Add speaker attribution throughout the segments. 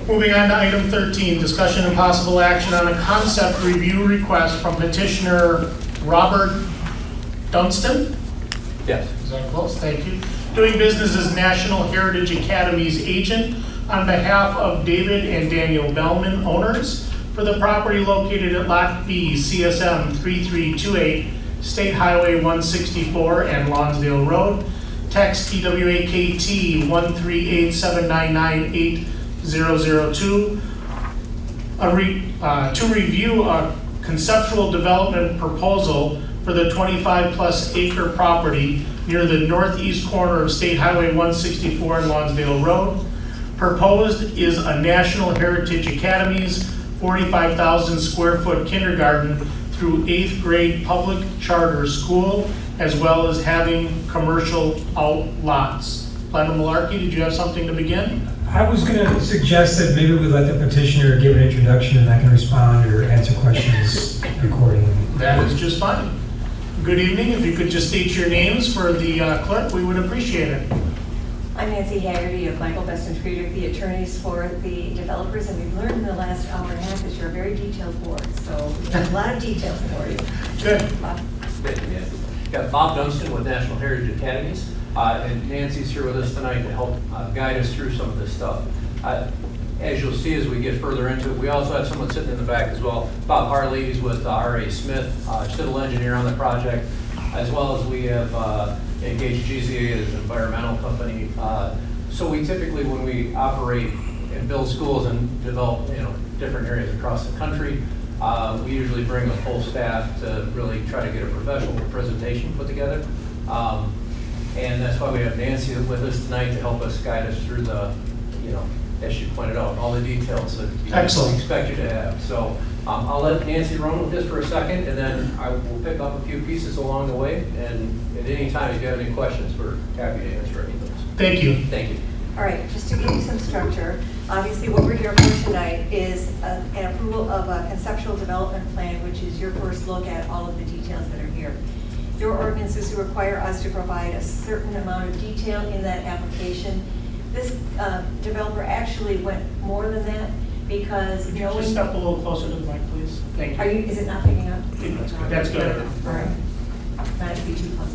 Speaker 1: Moving on to item 13, discussion and possible action on a concept review request from petitioner Robert Dunstan.
Speaker 2: Yes.
Speaker 1: Is that close? Thank you. Doing business as National Heritage Academies agent on behalf of David and Daniel Bellman, owners, for the property located at Lot B, CSM 3328, State Highway 164 and Lonsdale Road. Text TWAKT 13879980002. To review a conceptual development proposal for the 25-plus acre property near the northeast corner of State Highway 164 and Lonsdale Road. Proposed is a National Heritage Academies 45,000 square foot kindergarten through 8th grade public charter school, as well as having commercial outlots. Glenda Malarkey, did you have something to begin?
Speaker 3: I was going to suggest that maybe we let the petitioner give an introduction and I can respond or answer questions accordingly.
Speaker 1: That is just fine. Good evening. If you could just state your names for the clerk, we would appreciate it.
Speaker 4: I'm Nancy Haggerty of Michael Best and Friedrich, the attorneys for the developers, and we've learned in the last hour and a half that you're a very detailed board, so we have a lot of details for you.
Speaker 1: Good.
Speaker 4: Bob?
Speaker 2: Thank you, Nancy. Got Bob Dunstan with National Heritage Academies, and Nancy's here with us tonight to help guide us through some of this stuff. As you'll see as we get further into it, we also have someone sitting in the back as well. Bob Harley is with R.A. Smith, civil engineer on the project, as well as we have engaged GZA as an environmental company. So we typically, when we operate and build schools and develop, different areas across the country, we usually bring a full staff to really try to get a professional presentation put together. And that's why we have Nancy with us tonight to help us guide us through the, as she pointed out, all the details that we expect you to have. So I'll let Nancy run with this for a second, and then I will pick up a few pieces along the way. And at any time, if you have any questions, we're happy to answer any of those.
Speaker 1: Thank you.
Speaker 2: Thank you.
Speaker 4: All right, just to give you some structure, obviously what we're here for tonight is an approval of a conceptual development plan, which is your first look at all of the details that are here. Your ordinances require us to provide a certain amount of detail in that application. This developer actually went more than that because
Speaker 1: Could you just step a little closer to the mic, please? Thank you.
Speaker 4: Is it not picking up?
Speaker 1: That's good.
Speaker 4: All right. Not to be too close.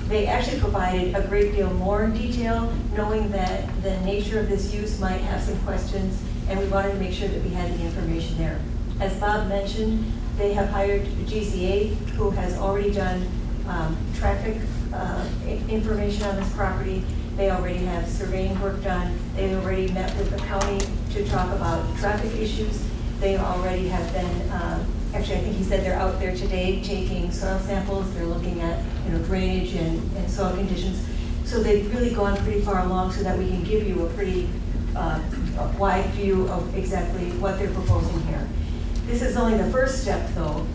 Speaker 4: They actually provided a great deal more detail, knowing that the nature of this use might have some questions, and we wanted to make sure that we had the information there. As Bob mentioned, they have hired GZA, who has already done traffic information on this property. They already have surveying work done. They already met with the county to talk about traffic issues. They already have been, actually I think he said they're out there today taking soil samples. They're looking at drainage and soil conditions. So they've really gone pretty far along so that we can give you a pretty wide view of exactly what they're proposing here. This is only the first step though,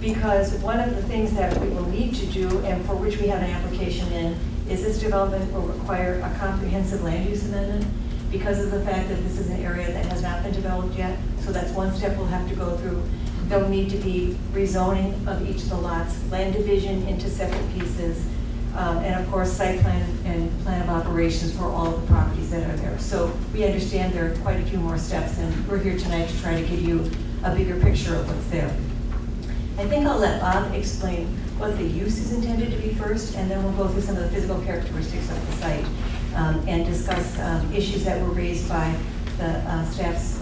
Speaker 4: because one of the things that we will need to do, and for which we have an application in, is this development will require a comprehensive land use amendment because of the fact that this is an area that has not been developed yet. So that's one step we'll have to go through. There'll need to be rezoning of each of the lots, land division into separate pieces, and of course site plan and plan of operations for all of the properties that are there. So we understand there are quite a few more steps, and we're here tonight to try to give you a bigger picture of what's there. I think I'll let Bob explain what the use is intended to be first, and then we'll go through some of the physical characteristics of the site and discuss issues that were raised by the staff's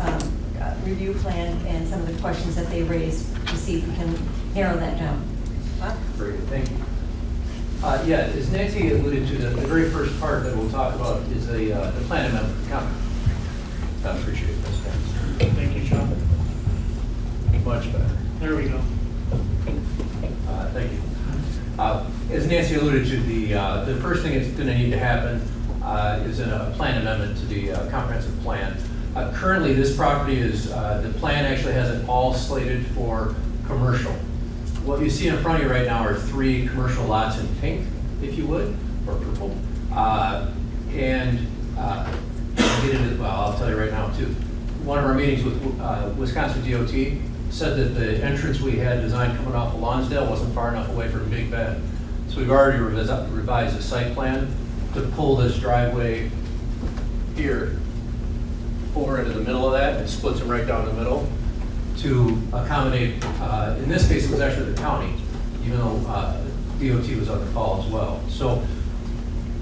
Speaker 4: review plan and some of the questions that they raised to see if we can narrow that down. Bob?
Speaker 2: Very good, thank you. Yeah, as Nancy alluded to, the very first part that we'll talk about is the plan amendment comment. I appreciate this.
Speaker 1: Thank you, John.
Speaker 2: Much better.
Speaker 1: There we go.
Speaker 2: Thank you. As Nancy alluded to, the first thing that's going to need to happen is a plan amendment to the comprehensive plan. Currently, this property is, the plan actually has it all slated for commercial. What you see in front of you right now are 3 commercial lots in pink, if you would, or purple. I'll get into, well, I'll tell you right now too. One of our meetings with Wisconsin DOT said that the entrance we had designed coming off of Lonsdale wasn't far enough away from Big Bend. So we've already revised the site plan to pull this driveway here over we're into the middle of that, it splits them right down the middle to accommodate, in this case, it was actually the county, even though DOT was on the call as well. So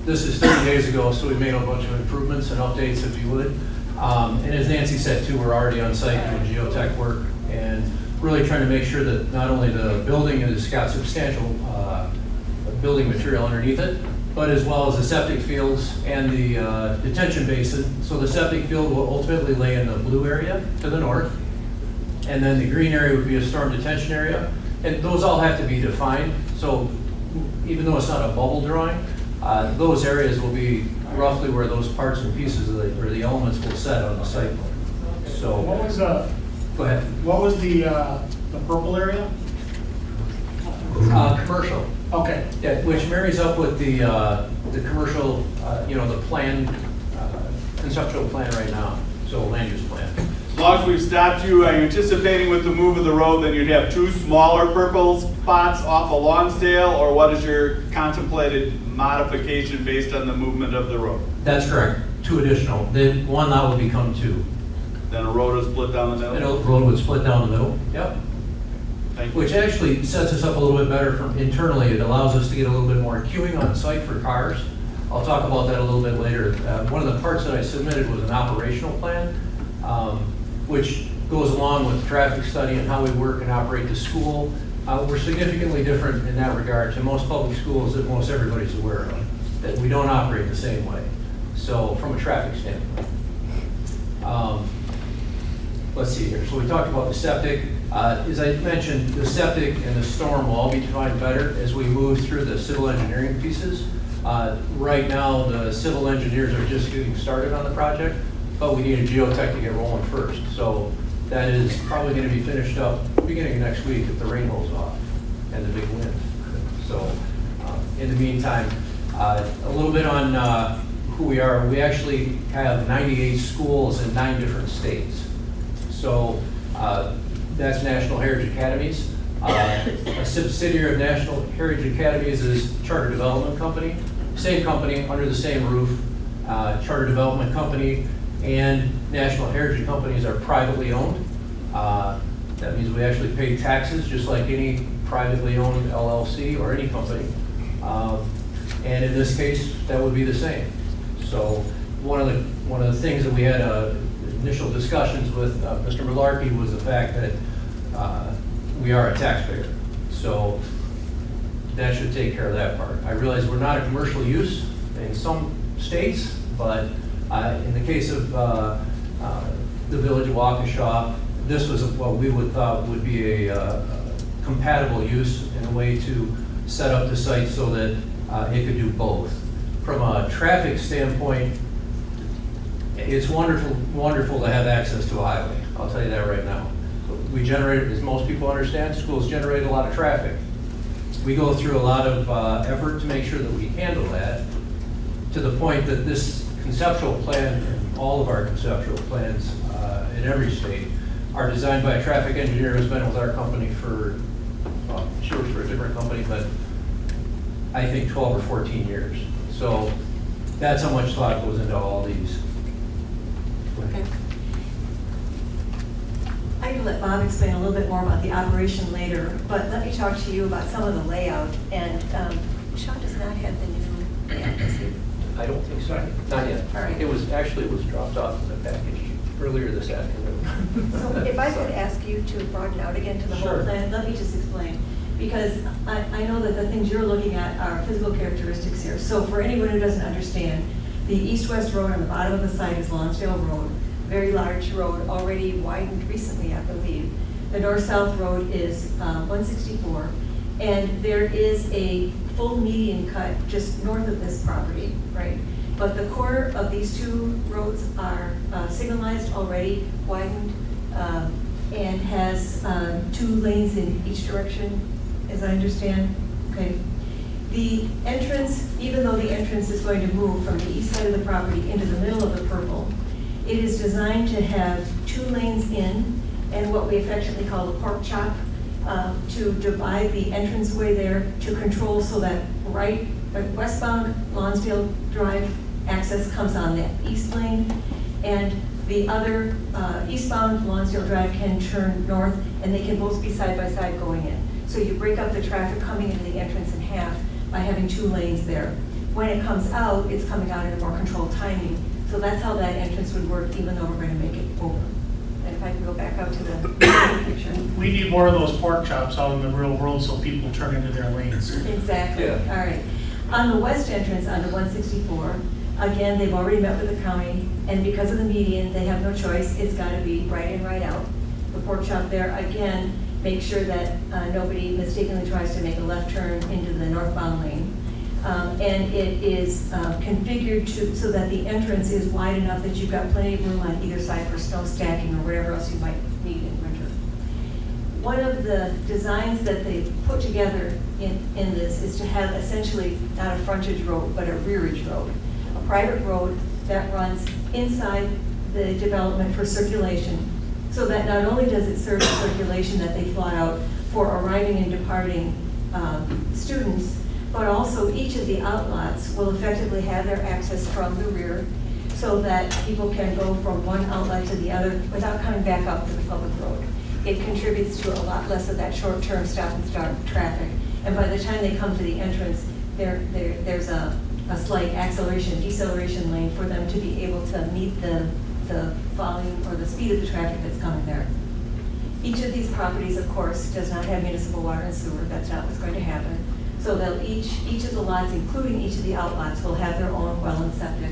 Speaker 2: this is 30 days ago, so we made a bunch of improvements and updates, if you would. And as Nancy said too, we're already on site doing geotech work and really trying to make sure that not only the building has got substantial building material underneath it, but as well as the septic fields and the detention basin. So the septic field will ultimately lay in the blue area to the north, and then the green area would be a storm detention area. And those all have to be defined. So even though it's not a bubble drawing, those areas will be roughly where those parts and pieces of or the elements will set on the site plan. So
Speaker 1: What was
Speaker 2: go ahead.
Speaker 1: what was the purple area?
Speaker 2: Commercial.
Speaker 1: Okay.
Speaker 2: Yeah, which marries up with the commercial, the plan, conceptual plan right now, so land use plan.
Speaker 5: As long as we've stopped you, are you anticipating with the move of the road that you'd have 2 smaller purple spots off of Lonsdale, or what is your contemplated modification based on the movement of the road?
Speaker 2: That's correct, 2 additional. The one lot will become 2.
Speaker 5: Then a road is split down the
Speaker 2: And
Speaker 5: middle?
Speaker 2: the road would split down the middle, yep.
Speaker 5: Thank you.
Speaker 2: Which actually sets us up a little bit better from internally. It allows us to get a little bit more queuing on site for cars. I'll talk about that a little bit later. One of the parts that I submitted was an operational plan, which goes along with the traffic study and how we work and operate the school. We're significantly different in that regard to most public schools that most everybody's aware of, that we don't operate the same way. So from a traffic standpoint. Let's see here. So we talked about the septic. As I mentioned, the septic and the storm will all be defined better as we move through the civil engineering pieces. Right now, the civil engineers are just getting started on the project, but we need a geotech to get rolling first. So that is probably going to be finished up beginning of next week if the rain holds off and the big wind. So in the meantime, a little bit on who we are. We actually have 98 schools in 9 different states. So that's National Heritage Academies. A subsidiary of National Heritage Academies is Charter Development Company. Same company, under the same roof. Charter Development Company and National Heritage Companies are privately owned. That means we actually pay taxes just like any privately owned LLC or any company. And in this case, that would be the same. So one of the things that we had initial discussions with Mr. Malarkey was the fact that we are a taxpayer. So that should take care of that part. I realize we're not a commercial use in some states, but in the case of the village of Waukesha, this was what we would thought would be a compatible use in a way to set up the site so that it could do both. From a traffic standpoint, it's wonderful to have access to a highway. I'll tell you that right now. We generate, as most people understand, schools generate a lot of traffic. We go through a lot of effort to make sure that we handle that, to the point that this conceptual plan, and all of our conceptual plans in every state, are designed by a traffic engineer who's been with our company for, well, she works for a different company, but I think 12 or 14 years. So that's how much thought goes into all these.
Speaker 4: Okay. I can let Bob explain a little bit more about the operation later, but let me talk to you about some of the layout. And Sean does not have the new layout, does he?
Speaker 2: I don't think so. Not yet.
Speaker 4: All right.
Speaker 2: It was dropped off in the package earlier this afternoon.
Speaker 4: So if I could ask you to broaden out again to the whole
Speaker 2: Sure.
Speaker 4: plan, let me just explain. Because I know that the things you're looking at are physical characteristics here. So for anyone who doesn't understand, the east-west road on the bottom of the site is Lonsdale Road, very large road, already widened recently, I believe. The north-south road is 164, and there is a full median cut just north of this property, right? But the corner of these 2 roads are signalized already, widened, and has 2 lanes in each direction, as I understand. Okay. The entrance, even though the entrance is going to move from the east side of the property into the middle of the purple, it is designed to have 2 lanes in and what we affectionately call the pork chop to divide the entranceway there to control so that westbound Lonsdale Drive access comes on that east lane, and The other eastbound Lonsdale Drive can turn north, and they can both be side by side going in. So you break up the traffic coming into the entrance in half by having 2 lanes there. When it comes out, it's coming out in a more controlled timing. So that's how that entrance would work, even though we're going to make it over. And if I can go back out to the picture.
Speaker 1: We need more of those pork chops out in the real world so people turn into their lanes.
Speaker 4: Exactly,
Speaker 2: Yeah.
Speaker 4: all right. On the west entrance, onto 164, again, they've already met with the county, and because of the median, they have no choice. It's got to be right in, right out. The pork chop there, again, make sure that nobody mistakenly tries to make a left turn into the northbound lane. And it is configured so that the entrance is wide enough that you've got plenty of room on either side for snow stacking or whatever else you might need in winter. One of the designs that they put together in this is to have essentially not a frontage road, but a rearage road. A private road that runs inside the development for circulation, so that not only does it serve the circulation that they thought out for arriving and departing students, but also each of the outlots will effectively have their access from the rear so that people can go from one outlet to the other without coming back up to the public road. It contributes to a lot less of that short-term stop and start traffic. And by the time they come to the entrance, there's a slight acceleration, deceleration lane for them to be able to meet the volume or the speed of the traffic that's coming there. Each of these properties, of course, does not have municipal water and sewer. That's not what's going to happen. So they'll each of the lots, including each of the outlots, will have their own well and septic.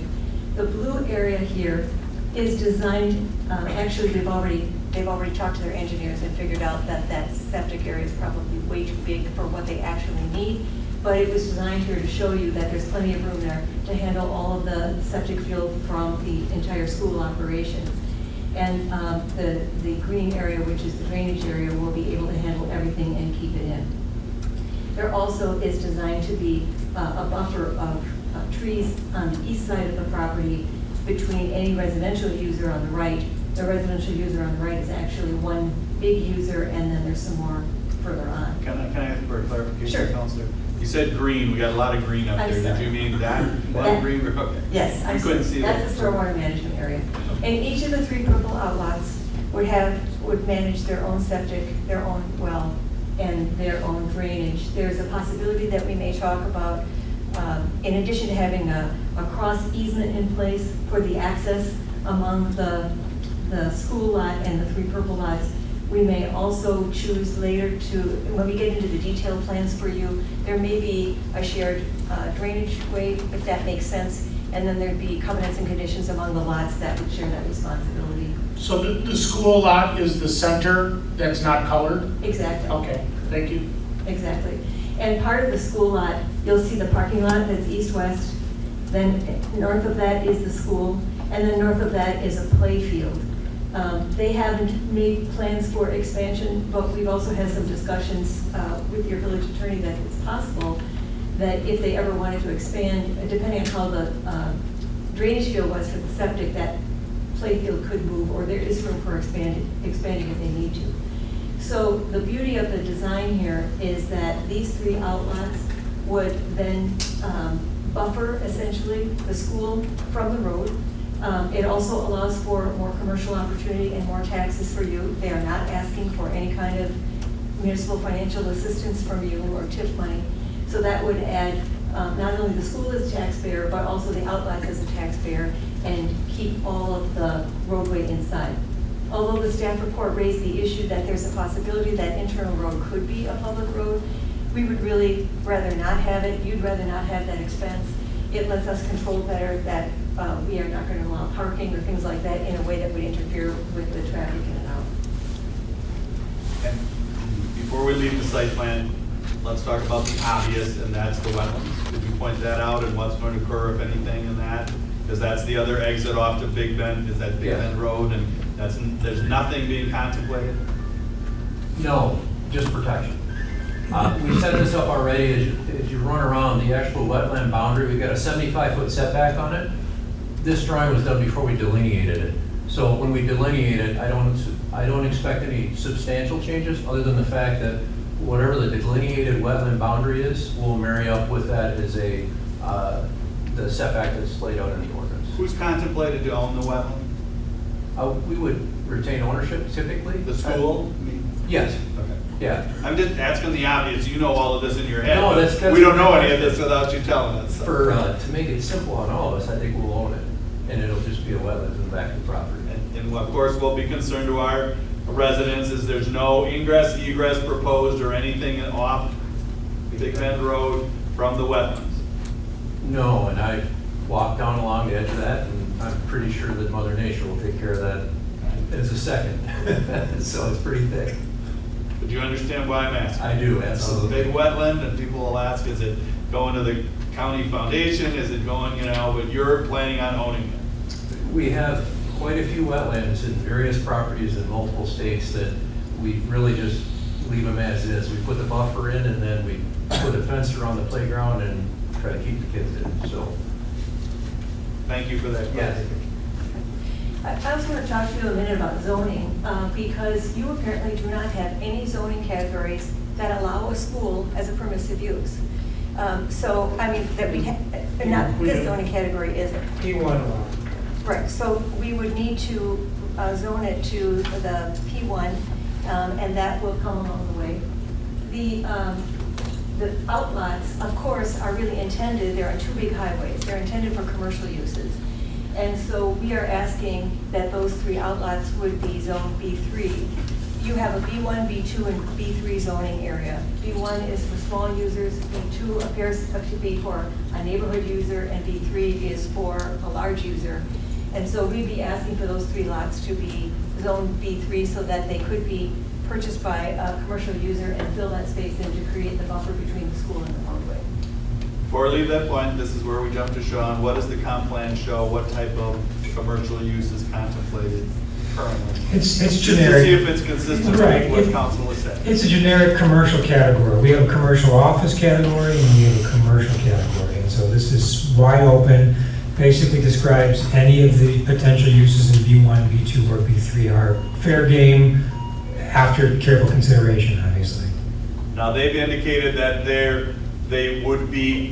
Speaker 4: The blue area here is designed, actually they've already talked to their engineers and figured out that that septic area is probably way too big for what they actually need. But it was designed here to show you that there's plenty of room there to handle all of the septic field from the entire school operations. And the green area, which is the drainage area, will be able to handle everything and keep it in. There also is designed to be a buffer of trees on the east side of the property between any residential user on the right. The residential user on the right is actually one big user, and then there's some more further on.
Speaker 5: Can I ask for a clarification,
Speaker 4: Sure.
Speaker 5: Counselor? You said green, we got a lot of green up
Speaker 4: I'm
Speaker 5: there. Did
Speaker 4: sorry.
Speaker 5: you mean that?
Speaker 4: That-
Speaker 5: Green, okay.
Speaker 4: Yes,
Speaker 5: We couldn't see that.
Speaker 4: that's the stormwater management area. And each of the 3 purple outlots would manage their own septic, their own well, and their own drainage. There's a possibility that we may talk about, in addition to having a cross easement in place for the access among the school lot and the 3 purple lots, we may also choose later to, when we get into the detailed plans for you, there may be a shared drainage way, if that makes sense, and then there'd be covenants and conditions among the lots that would share that responsibility.
Speaker 1: So the school lot is the center that's not colored?
Speaker 4: Exactly.
Speaker 1: Okay, thank you.
Speaker 4: Exactly. And part of the school lot, you'll see the parking lot that's east-west, then north of that is the school, and then north of that is a play field. They haven't made plans for expansion, but we've also had some discussions with your village attorney that it's possible that if they ever wanted to expand, depending on how the drainage field was for the septic, that play field could move, or there is room for expanding if they need to. So the beauty of the design here is that these 3 outlots would then buffer essentially the school from the road. It also allows for more commercial opportunity and more taxes for you. They are not asking for any kind of municipal financial assistance from you or TIF money. So that would add not only the school as a taxpayer, but also the outlets as a taxpayer, and keep all of the roadway inside. Although the staff report raised the issue that there's a possibility that internal road could be a public road, we would really rather not have it. You'd rather not have that expense. It lets us control better that we are not going to allow parking or things like that in a way that would interfere with the traffic in and out.
Speaker 5: And before we leave the site plan, let's talk about the obvious, and that's the wetlands. Could you point that out and what's going to occur, if anything, in that? Because that's the other exit off to Big Bend, is that Big
Speaker 2: Yes.
Speaker 5: Bend Road, and there's nothing being contemplated?
Speaker 2: No, just protection. We set this up already, as you run around the actual wetland boundary, we've got a 75-foot setback on it. This drawing was done before we delineated it. So when we delineate it, I don't expect any substantial changes, other than the fact that whatever the delineated wetland boundary is, will marry up with that as the setback that's laid out in the ordinance.
Speaker 5: Who's contemplated to own the wetland?
Speaker 2: We would retain ownership typically.
Speaker 5: The school?
Speaker 2: Yes,
Speaker 5: Okay.
Speaker 2: yeah.
Speaker 5: I'm just asking the obvious, you know all of this in your head.
Speaker 2: No,
Speaker 5: but
Speaker 2: that's-
Speaker 5: we don't know any of this without you telling us. so.
Speaker 2: To make it simple on all of us, I think we'll own it, and it'll just be a wetlands in the back of the property.
Speaker 5: And of course, we'll be concerned to our residents is there's no ingress, egress proposed or anything off Big Bend Road from the wetlands.
Speaker 2: No, and I walked down along the edge of that, and I'm pretty sure that Mother Nature will take care of that as a second. So it's pretty thick.
Speaker 5: But you understand why I'm asking?
Speaker 2: I do,
Speaker 5: It's a
Speaker 2: absolutely.
Speaker 5: big wetland, and people will ask, is it going to the county foundation? Is it going, but you're planning on owning it.
Speaker 2: We have quite a few wetlands in various properties in multiple states that we really just leave them as is. We put the buffer in, and then we put a fence around the playground and try to keep the kids in, so.
Speaker 5: Thank you for that.
Speaker 2: Yeah.
Speaker 4: I also want to talk to you a minute about zoning, because you apparently do not have any zoning categories that allow a school as a permissive use. So, I mean, that we, not
Speaker 1: We
Speaker 4: this
Speaker 1: do.
Speaker 4: zoning category isn't.
Speaker 1: P1 allowed.
Speaker 4: Right, so we would need to zone it to the P1, and that will come along the way. The outlots, of course, are really intended, there are two big highways, they're intended for commercial uses. And so we are asking that those three outlots would be zone B3. You have a B1, B2, and B3 zoning area. B1 is for small users, B2 appears to be for a neighborhood user, and B3 is for a large user. And so we'd be asking for those three lots to be zone B3 so that they could be purchased by a commercial user and fill that space in to create the buffer between the school and the roadway.
Speaker 5: Before I leave that point, this is where we jump to Sean. What does the comp plan show? What type of commercial use is contemplated currently?
Speaker 3: It's
Speaker 5: Just to see
Speaker 3: generic.
Speaker 5: if it's consistent
Speaker 3: Right.
Speaker 5: with what council has said.
Speaker 3: It's a generic commercial category. We have a commercial office category and we have a commercial category. And so this is wide open, basically describes any of the potential uses in B1, B2, or B3 are fair game after careful consideration, obviously.
Speaker 5: Now, they've indicated that they would be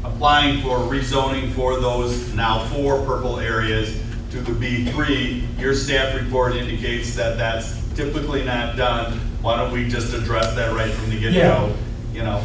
Speaker 5: applying for rezoning for those now 4 purple areas to the B3. Your staff report indicates that that's typically not done. Why don't we just address that right from the get-go?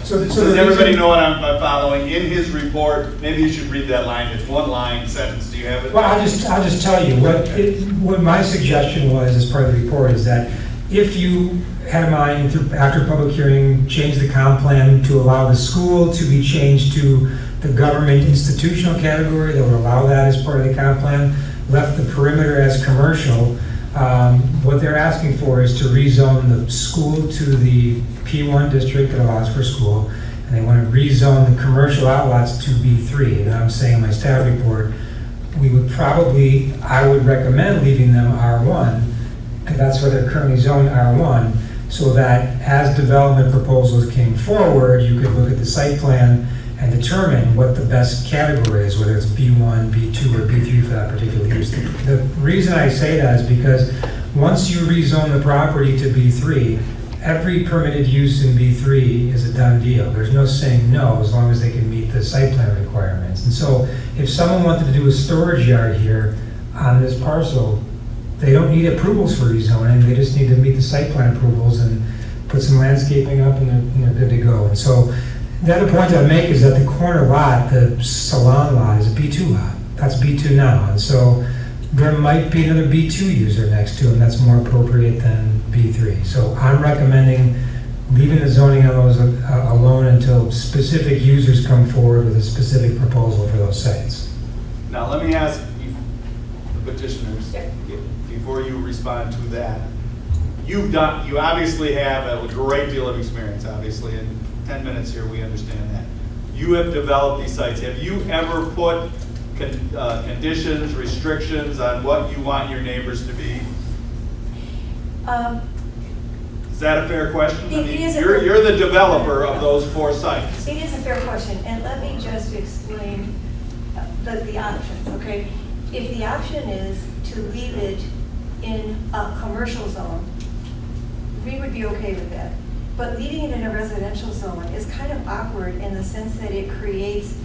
Speaker 3: So
Speaker 5: Does
Speaker 3: the
Speaker 5: everybody
Speaker 3: reason-
Speaker 5: know what I'm following? In his report, maybe you should read that line. It's one line sentence. Do you have it?
Speaker 3: Well, I'll just tell you, what my suggestion was as part of the report is that if you had in mind, after public hearing, change the comp plan to allow the school to be changed to the government institutional category, that would allow that as part of the comp plan, left the perimeter as commercial, what they're asking for is to rezone the school to the P1 district that allows for school, and they want to rezone the commercial outlots to B3. And I'm saying in my staff report, I would recommend leaving them R1, because that's where they're currently zoned R1, so that as development proposals came forward, you could look at the site plan and determine what the best category is, whether it's B1, B2, or B3 for that particular use. The reason I say that is because once you rezone the property to B3, every permitted use in B3 is a done deal. There's no saying no as long as they can meet the site plan requirements. And so if someone wanted to do a storage yard here on this parcel, they don't need approvals for rezoning, they just need to meet the site plan approvals and put some landscaping up and they're good to go. And so the other point I'd make is that the corner lot, the salon lot, is a B2 lot. That's B2 now. And so there might be another B2 user next to him that's more appropriate than B3. So I'm recommending leaving the zoning on those alone until specific users come forward with a specific proposal for those sites.
Speaker 5: Now, let me ask the petitioners, before you respond to that, you obviously have a great deal of experience, obviously, in 10 minutes here, we understand that. You have developed these sites. Have you ever put conditions, restrictions on what you want your neighbors to be? Is that a fair question?
Speaker 4: It is a
Speaker 5: you're,
Speaker 4: fair-
Speaker 5: you're the developer of those 4 sites.
Speaker 4: It is a fair question, and let me just explain the options, okay? If the option is to leave it in a commercial zone, we would be okay with that. But leaving it in a residential zone is kind of awkward in the sense that it creates,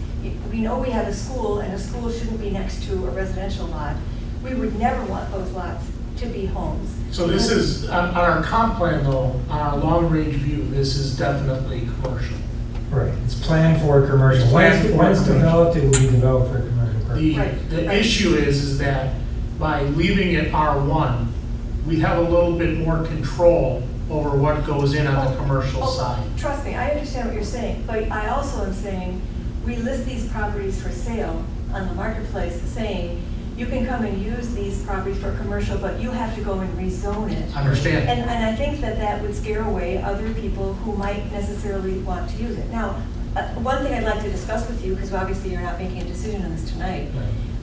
Speaker 4: we know we have a school, and a school shouldn't be next to a residential lot, we would never want those lots to be homes.
Speaker 1: So this is, on our comp plan though, on our long-range view, this is definitely commercial.
Speaker 3: Right, it's planned for commercial.
Speaker 1: It's planned for
Speaker 3: Once
Speaker 1: commercial.
Speaker 3: developed, it will be developed for commercial purpose.
Speaker 1: The
Speaker 4: Right.
Speaker 1: issue is that by leaving it R1, we have a little bit more control over what goes in on the commercial
Speaker 4: Oh,
Speaker 1: side.
Speaker 4: Trust me, I understand what you're saying, but I also am saying, we list these properties for sale on the marketplace, saying, you can come and use these properties for commercial, but you have to go and rezone it.
Speaker 1: Understand?
Speaker 4: And I think that that would scare away other people who might necessarily want to use it. Now, one thing I'd like to discuss with you, because obviously you're not making a decision on this tonight,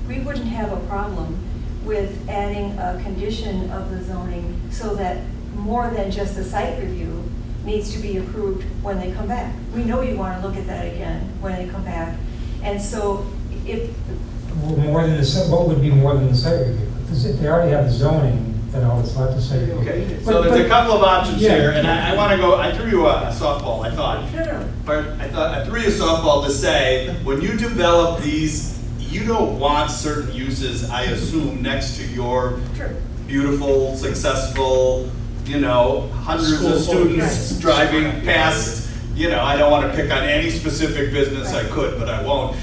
Speaker 4: we wouldn't have a problem with adding a condition of the zoning so that more than just the site review needs to be approved when they come back. We know you want to look at that again when they come back. And so if,
Speaker 3: Well, more than the, what would be more than the site review? Because if they already have the zoning, then all that's left is site review.
Speaker 5: Okay,
Speaker 3: But-
Speaker 5: so there's a
Speaker 3: but-
Speaker 5: couple of options
Speaker 3: Yeah.
Speaker 5: here, and I want to go, I threw you a softball, I thought.
Speaker 4: no,
Speaker 5: But I threw you a softball to say, when you develop these, you don't want certain uses, I assume, next to your
Speaker 4: true.
Speaker 5: beautiful, successful, hundreds
Speaker 1: School
Speaker 5: of
Speaker 1: full of
Speaker 5: students
Speaker 1: kids.
Speaker 5: driving past, I don't want to pick on any specific business, I could, but I won't.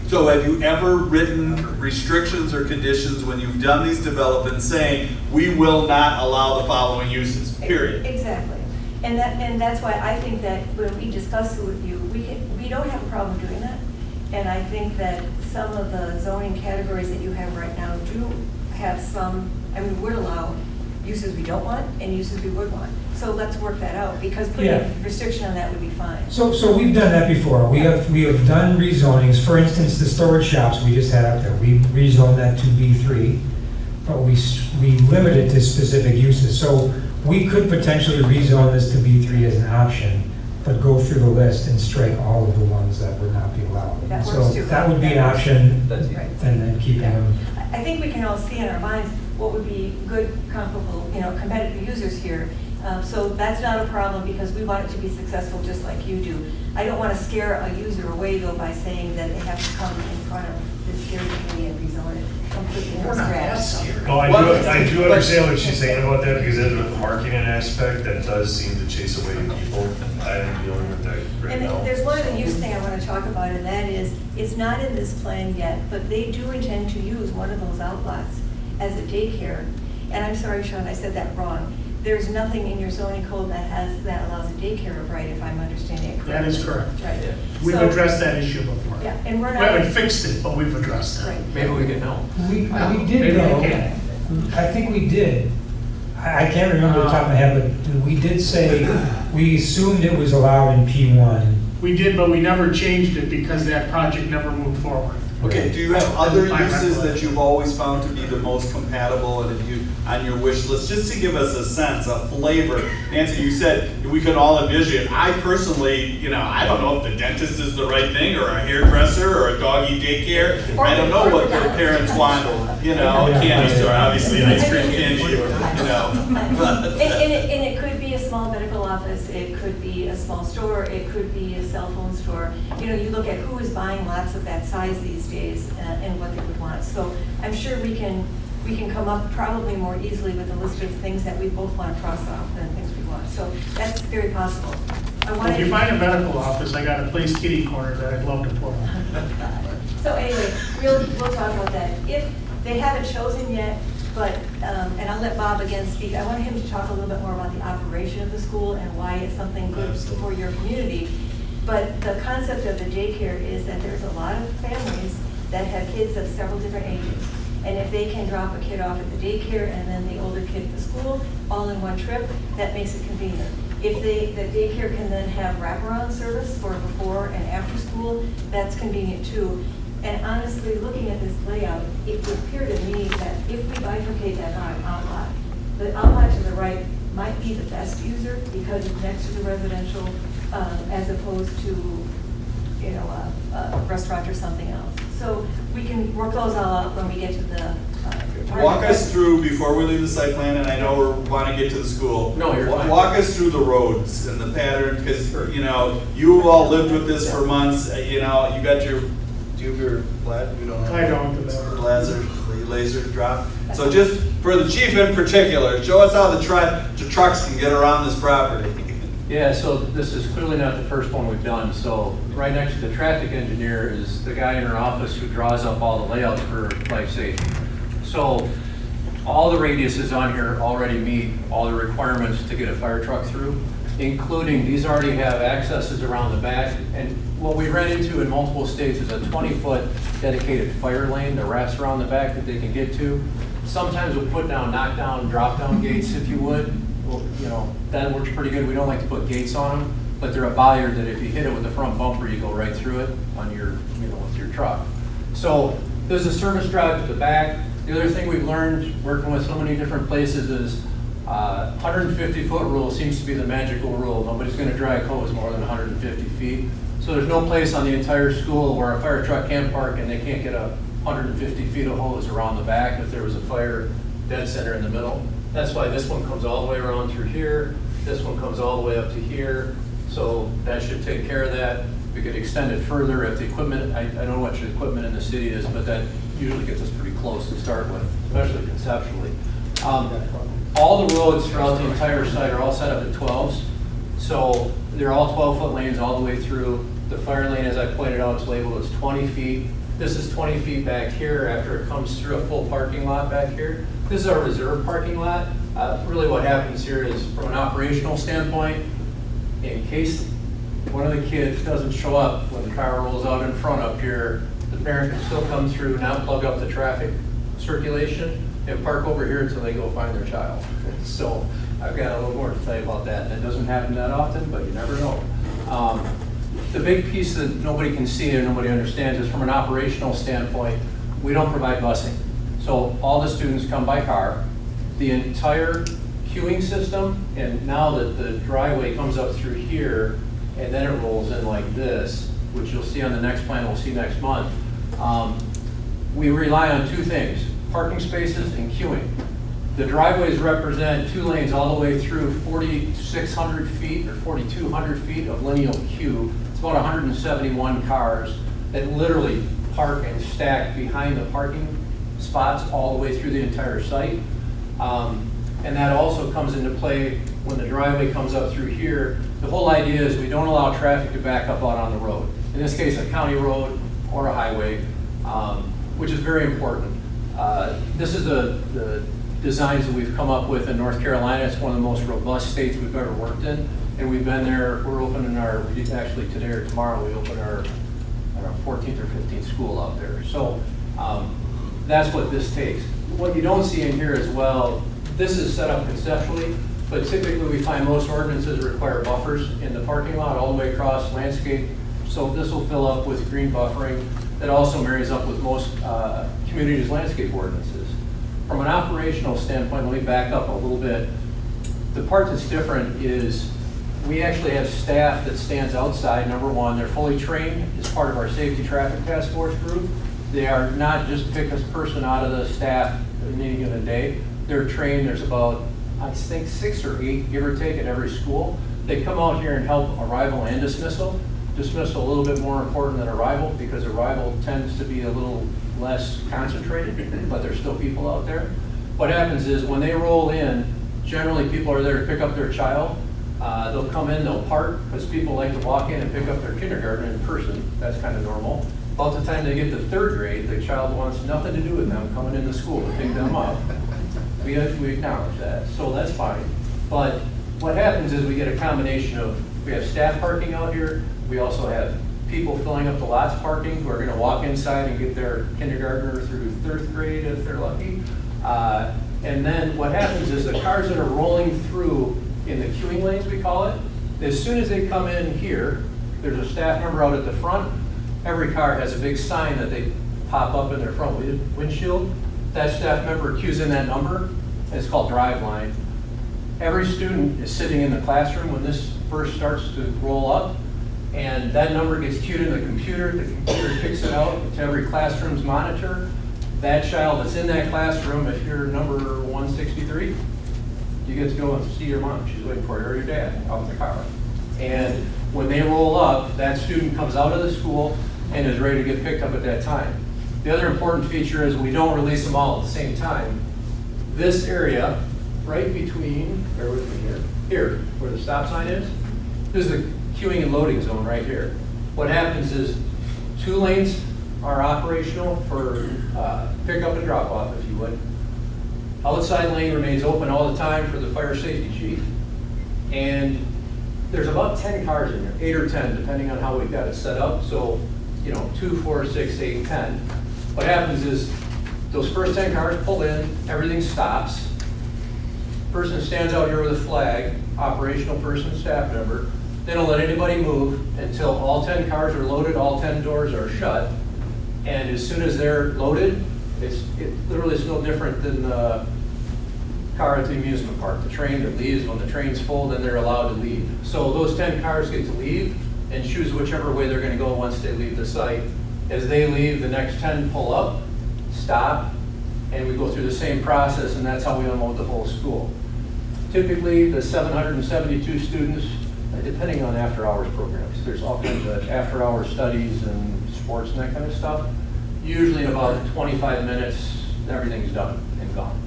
Speaker 5: So have you ever written restrictions or conditions when you've done these developments saying, we will not allow the following uses, period?
Speaker 4: Exactly. And that's why I think that when we discuss it with you, we don't have a problem doing that. And I think that some of the zoning categories that you have right now do have some, would allow uses we don't want and uses we would want. So let's work that out, because putting
Speaker 3: Yeah.
Speaker 4: a restriction on that would be fine.
Speaker 3: So we've done that before. We have done rezonings. For instance, the storage shops we just had out there, we rezoned that to B3, but we limit it to specific uses. So we could potentially rezone this to B3 as an option, but go through the list and strike all of the ones that would not be allowed.
Speaker 4: That
Speaker 3: So
Speaker 4: works too.
Speaker 3: that would be an option,
Speaker 2: That's
Speaker 4: Right.
Speaker 3: and then keeping them.
Speaker 4: I think we can all see in our minds what would be good, comparable, competitive users here. So that's not a problem, because we want it to be successful just like you do. I don't want to scare a user away though by saying that they have to come in front of the steering committee and rezone it completely from
Speaker 1: We're not that
Speaker 4: scratch.
Speaker 1: scared.
Speaker 6: No, I do understand what she's saying about that, because with the marketing aspect, that does seem to chase away people. I am dealing with that right
Speaker 4: And
Speaker 6: now.
Speaker 4: there's one other use thing I want to talk about, and that is, it's not in this plan yet, but they do intend to use one of those outlots as a daycare. And I'm sorry, Sean, I said that wrong. There's nothing in your zoning code that allows a daycare of right, if I'm understanding it correctly.
Speaker 1: That is correct.
Speaker 4: Right.
Speaker 1: We've
Speaker 4: So-
Speaker 1: addressed that issue before.
Speaker 4: Yeah, and we're
Speaker 1: We
Speaker 4: not.
Speaker 1: haven't fixed it, but we've addressed it.
Speaker 4: Right.
Speaker 2: Maybe we can know.
Speaker 3: We
Speaker 1: Maybe
Speaker 3: did
Speaker 1: we
Speaker 3: though.
Speaker 1: can.
Speaker 3: I think we did. I can't remember the top of my head, but we did say, we assumed it was allowed in P1.
Speaker 1: We did, but we never changed it because that project never moved forward.
Speaker 5: Okay, do you have other
Speaker 1: I
Speaker 5: uses
Speaker 1: recollect.
Speaker 5: that you've always found to be the most compatible and on your wish list, just to give us a sense, a flavor? Nancy, you said we could all envision. I personally, I don't know if the dentist is the right thing, or a hairdresser, or a doggy daycare. I don't know what the parents want, a candy store, obviously, ice cream candy, but.
Speaker 4: And it could be a small medical office, it could be a small store, it could be a cell phone store. You look at who is buying lots of that size these days and what they would want. So I'm sure we can come up probably more easily with a list of things that we both want to cross off than things we want. So that's very possible.
Speaker 1: If you find a medical office, I got a place kitty corner that I'd love to put on.
Speaker 4: So anyway, we'll talk about that. If they haven't chosen yet, but, and I'll let Bob again speak, I want him to talk a little bit more about the operation of the school and why it's something good for your community. But the concept of the daycare is that there's a lot of families that have kids of several different ages. And if they can drop a kid off at the daycare and then the older kid at the school, all in one trip, that makes it convenient. If the daycare can then have wraparound service for before and after school, that's convenient too. And honestly, looking at this layout, it would appear to me that if we bifurcate that outlot, the outlot to the right might be the best user because it's next to the residential, as opposed to, a restaurant or something else. So we can work those all out when we get to the.
Speaker 5: Walk us through, before we leave the site plan, and I know we want to get to the school.
Speaker 2: No, you're fine.
Speaker 5: Walk us through the roads and the pattern, because, you all lived with this for months, you got your, do you have your flat? You don't have.
Speaker 1: I don't, but that-
Speaker 5: Lazar, you laser drop. So just for the chief in particular, show us how the trucks can get around this property.
Speaker 2: Yeah, so this is clearly not the first one we've done. So right next to the traffic engineer is the guy in our office who draws up all the layouts for life safety. So all the radiuses on here already meet all the requirements to get a fire truck through, including these already have accesses around the back. And what we ran into in multiple states is a 20-foot dedicated fire lane that wraps around the back that they can get to. Sometimes we'll put down knockdown, drop-down gates, if you would. Well, you know, that works pretty good. We don't like to put gates on them, but they're a bollard that if you hit it with the front bumper, you go right through it on your, you know, with your truck. So there's a service drive to the back. The other thing we've learned working with so many different places is 150-foot rule seems to be the magical rule. Nobody's going to drag hose more than 150 feet. So there's no place on the entire school where a fire truck can park and they can't get 150 feet of hose around the back if there was a fire dead center in the middle. That's why this one comes all the way around through here. This one comes all the way up to here. So that should take care of that. We could extend it further if the equipment, I don't know what your equipment in the city is, but that usually gets us pretty close to start with, especially conceptually. All the roads throughout the entire site are all set up at 12s. So they're all 12-foot lanes all the way through. The fire lane, as I pointed out, is labeled as 20 feet. This is 20 feet back here after it comes through a full parking lot back here. This is our reserve parking lot. Really what happens here is from an operational standpoint, in case one of the kids doesn't show up when the car rolls out in front up here, the parent can still come through, now plug up the traffic circulation and park over here until they go find their child. So I've got a little more to tell you about that. That doesn't happen that often, but you never know. The big piece that nobody can see and nobody understands is from an operational standpoint, we don't provide busing. So all the students come by car. The entire queuing system, and now that the driveway comes up through here and then it rolls in like this, which you'll see on the next plan, we'll see next month, we rely on two things, parking spaces and queuing. The driveways represent 2 lanes all the way through 4,600 feet or 4,200 feet of lineal queue. It's about 171 cars that literally park and stack behind the parking spots all the way through the entire site. And that also comes into play when the driveway comes up through here. The whole idea is we don't allow traffic to back up out on the road. In this case, a county road or a highway, which is very important. This is the designs that we've come up with in North Carolina. It's one of the most robust states we've ever worked in. And we've been there, we're opening actually today or tomorrow, we open our 14th or 15th school out there. So that's what this takes. What you don't see in here as well, this is set up conceptually, but typically we find most ordinances require buffers in the parking lot all the way across landscape. So this will fill up with green buffering that also marries up with most communities' landscape ordinances. From an operational standpoint, let me back up a little bit. The part that's different is we actually have staff that stands outside. Number one, they're fully trained as part of our safety traffic task force group. They are not just pick a person out of the staff in any given day. They're trained. There's about, I think, 6 or 8, give or take, at every school. They come out here and help arrival and dismissal. Dismissal a little bit more important than arrival because arrival tends to be a little less concentrated, but there's still people out there. What happens is when they roll in, generally people are there to pick up their child. They'll come in, they'll park, because people like to walk in and pick up their kindergarten in person. That's kind of normal. About the time they get to 3rd grade, the child wants nothing to do with them coming into school to pick them up. We acknowledge that, so that's fine. But what happens is we get a combination of, we have staff parking out here, we also have people filling up the lots parking who are going to walk inside and get their kindergartner through 3rd grade if they're lucky. And then what happens is the cars that are rolling through in the queuing lanes, we call it, as soon as they come in here, there's a staff member out at the front. Every car has a big sign that they pop up in their front windshield. That staff member queues in that number, and it's called drive line. Every student is sitting in the classroom when this first starts to roll up, and that number gets queued in the computer kicks it out to every classroom's monitor. That child that's in that classroom, if you're number 163, you get to go and see your mom. She's waiting for you, or your dad out in the car. And when they roll up, that student comes out of the school and is ready to get picked up at that time. The other important feature is we don't release them all at the same time. This area, right between, bear with me here, where the stop sign is, this is the queuing and loading zone right here. What happens is 2 lanes are operational for pickup and drop off, if you would. Outside lane remains open all the time for the fire safety chief. And there's about 10 cars in there, 8 or 10, depending on how we've got it set up. So, 2, 4, 6, 8, 10. What happens is those first 10 cars pull in, everything stops. Person stands out here with a flag, operational person, staff member. They don't let anybody move until all 10 cars are loaded, all 10 doors are shut. And as soon as they're loaded, it literally is no different than the car at the amusement park. The train that leaves, when the train's full, then they're allowed to leave. So those 10 cars get to leave and choose whichever way they're gonna go once they leave the site. As they leave, the next 10 pull up, stop, and we go through the same process, and that's how we unload the whole school. Typically, the 772 students, depending on after-hours programs, there's all kinds of after-hours studies and sports and that kind of stuff. Usually in about 25 minutes, everything's done and gone.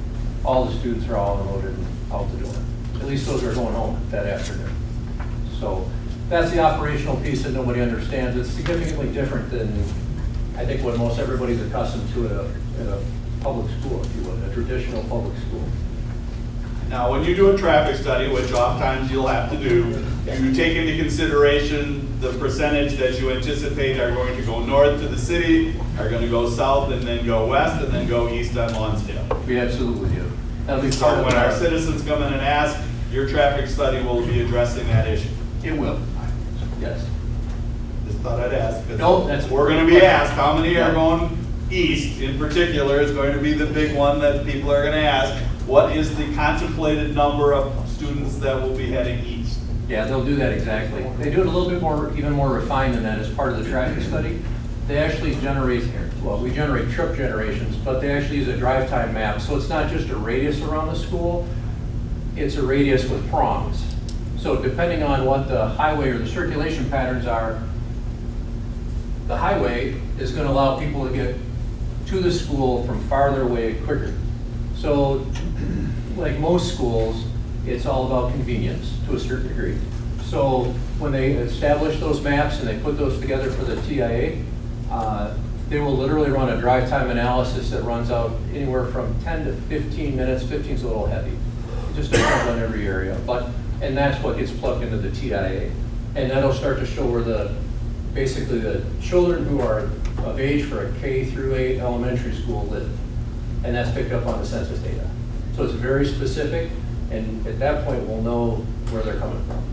Speaker 2: All the students are all unloaded and out the door. At least those are going home that afternoon. So that's the operational piece that nobody understands. It's significantly different than, I think, what most everybody's accustomed to at a public school, if you would, a traditional public school.
Speaker 5: Now, when you do a traffic study, which oftentimes you'll have to do, you take into consideration the percentage that you anticipate are going to go north to the city, are going to go south and then go west and then go east on Lonsdale.
Speaker 2: We absolutely do. That'll be
Speaker 5: So
Speaker 2: part of
Speaker 5: when our
Speaker 2: our-
Speaker 5: citizens come in and ask, your traffic study will be addressing that issue.
Speaker 2: It will, yes.
Speaker 5: Just thought I'd ask. 'Cause
Speaker 2: No, that's-
Speaker 5: we're going to be asked, how many are going east in particular is going to be the big one that people are going to ask. What is the contemplated number of students that will be heading east?
Speaker 2: Yeah, they'll do that exactly. They do it a little bit more, even more refined than that as part of the traffic study. They actually generate, well, we generate trip generations, but they actually use a drive time map. So it's not just a radius around the school, it's a radius with prongs. So depending on what the highway or the circulation patterns are, the highway is going to allow people to get to the school from farther away quicker. So like most schools, it's all about convenience to a certain degree. So when they establish those maps and they put those together for the TIA, they will literally run a drive time analysis that runs out anywhere from 10 to 15 minutes. 15 is a little heavy. It just depends on every area. And that's what gets plugged into the TIA. And that'll start to show where basically the children who are of age for a K through 8 elementary school live. And that's picked up on the census data. So it's very specific, and at that point, we'll know where they're coming from.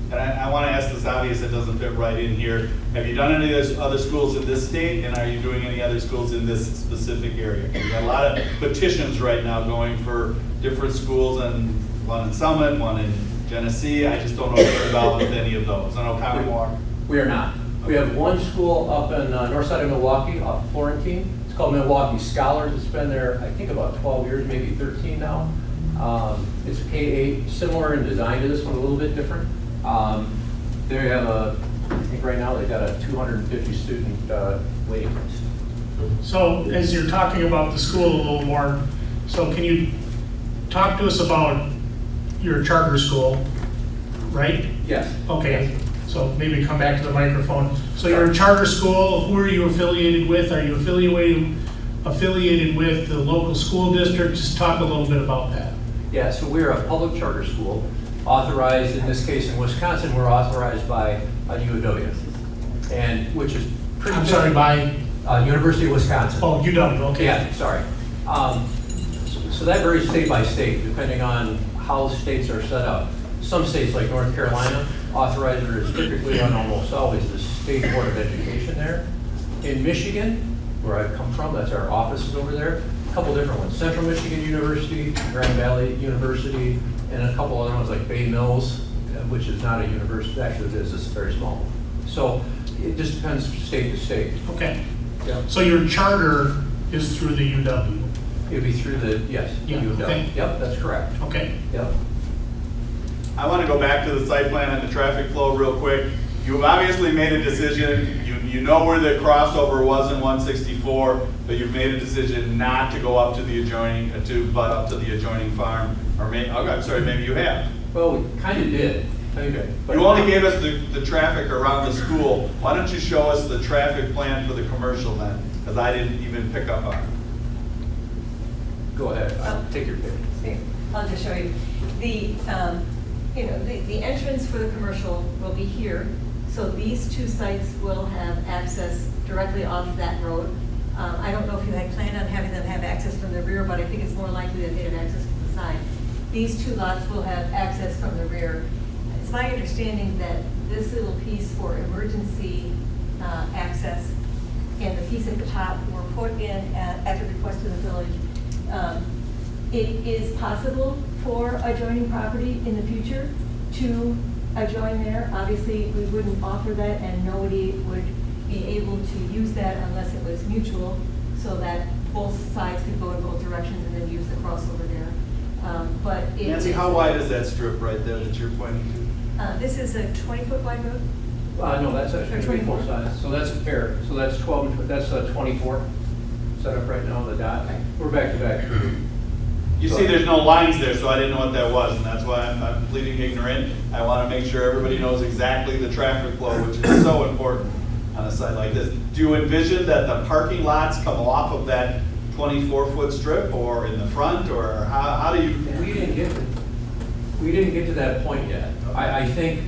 Speaker 5: And I want to ask this obvious, it doesn't fit right in here. Have you done any of those other schools in this state, and are you doing any other schools in this specific area? We've got a lot of petitions right now going for different schools, and one in Summit, one in Genesee. I just don't know if you're involved with any of those. I know Commonwealth.
Speaker 2: We are not. We have one school up in north side of Milwaukee, off Florentine. It's called Milwaukee Scholars. It's been there, I think, about 12 years, maybe 13 now. It's a K-8, similar in design to this one, a little bit different. They have I think right now they've got a 250 student waiting list.
Speaker 1: So as you're talking about the school a little more, so can you talk to us about your charter school, right?
Speaker 2: Yes.
Speaker 1: Okay, so maybe come back to the microphone. So you're a charter school, who are you affiliated with? Are you affiliated with the local school district? Just talk a little bit about that.
Speaker 2: Yeah, so we're a public charter school, authorized, in this case in Wisconsin, we're authorized by UW, and which is pretty.
Speaker 1: I'm sorry, by?
Speaker 2: University of Wisconsin.
Speaker 1: Oh, UW, okay.
Speaker 2: Yeah, sorry. So that varies state by state, depending on how states are set up. Some states, like North Carolina, authorizer is typically on almost always the State Board of Education there. In Michigan, where I've come from, that's our offices over there, a couple different ones. Central Michigan University, Grand Valley University, and a couple other ones like Bay Mills, which is not a university, actually it is, it's a very small one. So it just depends state to state.
Speaker 1: Okay.
Speaker 2: Yep.
Speaker 1: So your charter is through the UW?
Speaker 2: It'd be through the, yes,
Speaker 1: Yeah,
Speaker 2: UW.
Speaker 1: okay.
Speaker 2: Yep, that's correct.
Speaker 1: Okay.
Speaker 2: Yep.
Speaker 5: I want to go back to the site plan and the traffic flow real quick. You've obviously made a decision, you you know where the crossover was in 164, but you've made a decision not to go up to the adjoining, to butt up to the adjoining farm, or maybe, okay, I'm sorry, maybe you have.
Speaker 2: Well, we kind of did. But
Speaker 5: You only gave us the traffic around the school. Why don't you show us the traffic plan for the commercial then? Because I didn't even pick up on it.
Speaker 2: Go ahead, take your pick.
Speaker 4: Here, I'll just show you. The entrance for the commercial will be here. So these two sites will have access directly off that road. I don't know if you had planned on having them have access from the rear, but I think it's more likely that they'd have access from the side. These two lots will have access from the rear. It's my understanding that this little piece for emergency access and the piece at the top were put in at the request of the village. It is possible for adjoining property in the future to adjoin there. Obviously, we wouldn't offer that, and nobody would be able to use that unless it was mutual, so that both sides could go in both directions and then use the crossover there. But it
Speaker 5: Nancy, how wide is that strip right there that you're pointing to?
Speaker 4: This is a 20-foot wide road?
Speaker 2: No, that's actually
Speaker 4: 24.
Speaker 2: full size. So that's a pair. So that's 12, that's 24 set up right now, the dot. We're back to back.
Speaker 5: You see, there's no lines there, so I didn't know what that was, and that's why I'm pleading ignorant. I want to make sure everybody knows exactly the traffic flow, which is so important on a site like this. Do you envision that the parking lots come off of that 24-foot strip, or in the front, or how do you?
Speaker 2: We didn't get to that point yet. I think,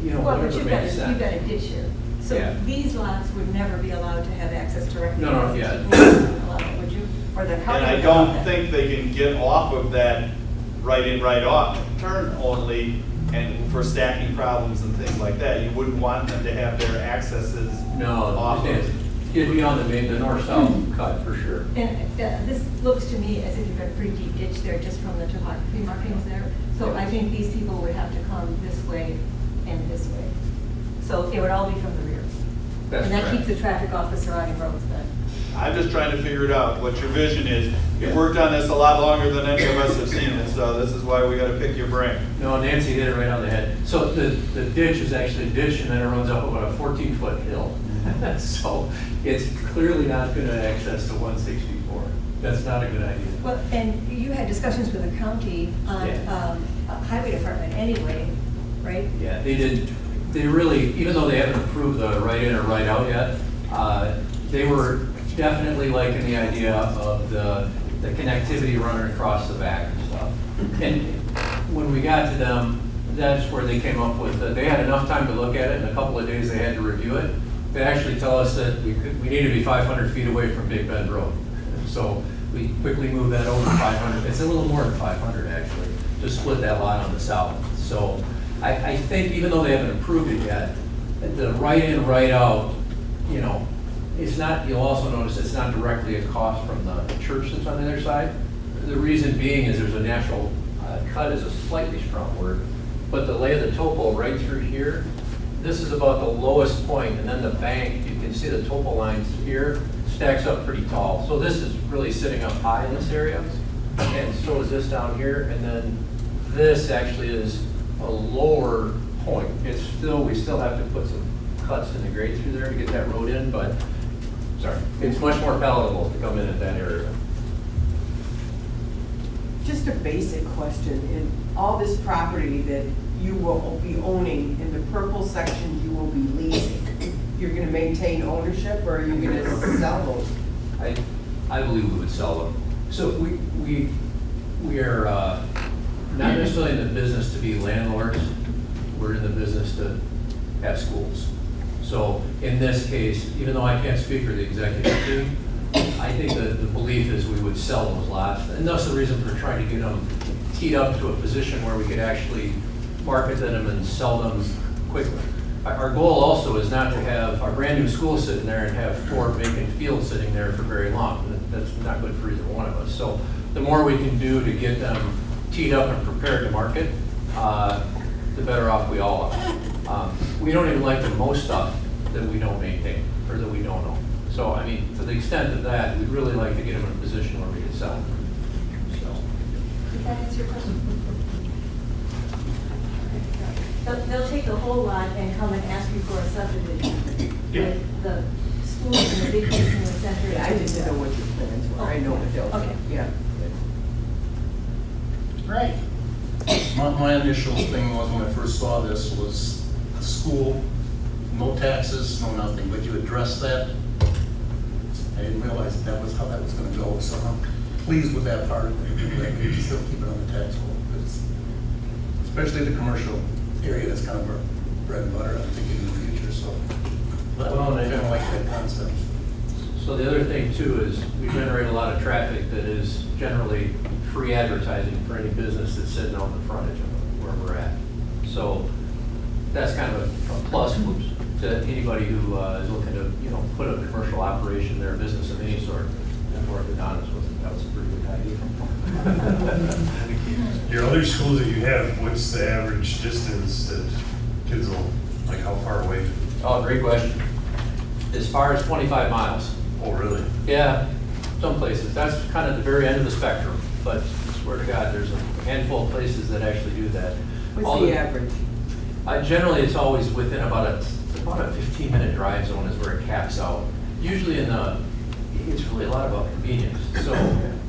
Speaker 4: Well, but
Speaker 2: whatever
Speaker 4: you've
Speaker 2: makes
Speaker 4: got
Speaker 2: sense.
Speaker 4: a ditch here. So
Speaker 2: Yeah.
Speaker 4: these lots would never be allowed to have access directly.
Speaker 2: No, yeah.
Speaker 4: Would you, or the county?
Speaker 5: And I
Speaker 4: would allow
Speaker 5: don't
Speaker 4: that.
Speaker 5: think they can get off of that right in, right off turn only, and for stacking problems and things like that. You wouldn't want them to have their accesses
Speaker 2: No,
Speaker 5: off of.
Speaker 2: it'd be on the north-south cut for sure.
Speaker 4: And this looks to me as if you've got a pretty deep ditch there just from the topography markings there. So I think these people would have to come this way and this way. So it would all be from the rear.
Speaker 2: That's
Speaker 4: And that
Speaker 2: correct.
Speaker 4: keeps the traffic off the surrounding roads then.
Speaker 5: I'm just trying to figure it out, what your vision is. You've worked on this a lot longer than any of us have seen it, so this is why we gotta pick your brain.
Speaker 2: No, Nancy hit it right on the head. So the ditch is actually a ditch, and then it runs up about a 14-foot hill. So it's clearly not gonna access the 164. That's not a good idea.
Speaker 4: Well, and you had discussions with the county on
Speaker 2: Yeah.
Speaker 4: highway department anyway, right?
Speaker 2: Yeah, they really, even though they haven't approved the right in or right out yet, they were definitely liking the idea of the connectivity running across the back and stuff. And when we got to them, that's where they came up with, they had enough time to look at it, in a couple of days they had to review it. They actually tell us that we need to be 500 feet away from Big Bend Road. So we quickly moved that over 500. It's a little more than 500 actually, to split that lot on the south. So I think even though they haven't approved it yet, the right in, right out, it's not, you'll also notice it's not directly a cost from the church that's on the other side. The reason being is there's a natural, cut is a slightly strong word, but the lay of the topo right through here, this is about the lowest point, and then the bank, you can see the topo lines here, stacks up pretty tall. So this is really sitting up high in this area, and so is this down here, and then this actually is a lower point. We still have to put some cuts in the grade through there to get that road in, but, sorry, it's much more palatable to come in at that area.
Speaker 7: Just a basic question, in all this property that you will be owning, in the purple section you will be leasing, you're gonna maintain ownership, or are you gonna sell those?
Speaker 2: I believe we would sell them. So we are not necessarily in the business to be landlords, we're in the business to have schools. So in this case, even though I can't speak for the executive team, I think that the belief is we would sell those lots. And that's the reason for trying to get them teed up to a position where we could actually market them and sell them quickly. Our goal also is not to have our brand new school sitting there and have 4 vacant fields sitting there for very long. That's not good for either one of us. So the more we can do to get them teed up and prepared to market, the better off we all are. We don't even like the most stuff that we don't maintain or that we don't own. So, I mean, to the extent of that, we'd really like to get them in a position where we can sell them. So,
Speaker 4: Did that answer your question? They'll take the whole lot and come and ask you for a subdivision.
Speaker 1: Yeah.
Speaker 4: With the schools and the big place in the center.
Speaker 7: Yeah, I just didn't know what your plans were. I know what they'll
Speaker 4: Okay.
Speaker 7: do, yeah.
Speaker 1: Right.
Speaker 8: My initial thing was, when I first saw this, was the school, no taxes, no nothing, but you addressed that. I didn't realize that was how that was gonna go, so I'm pleased with that part of it, that we can still keep it on the tax roll. Because especially the commercial area, that's kind of our bread and butter, I'm thinking in the future, so.
Speaker 2: Well,
Speaker 8: I kind of like that concept.
Speaker 2: So the other thing too is we generate a lot of traffic that is generally free advertising for any business that's sitting on the frontage of where we're at. So that's kind of a plus to anybody who is looking to, put a commercial operation, their business of any sort. And for Adonis, that was a pretty good idea.
Speaker 6: Your other schools that you have, what's the average distance that kids will, like how far away?
Speaker 2: Oh, great question. As far as 25 miles.
Speaker 6: Oh, really?
Speaker 2: Yeah, some places. That's kind of the very end of the spectrum. But I swear to God, there's a handful of places that actually do that.
Speaker 7: What's the average?
Speaker 2: Generally, it's always within about a 15-minute drive zone is where it caps out. Usually it's really a lot about convenience. So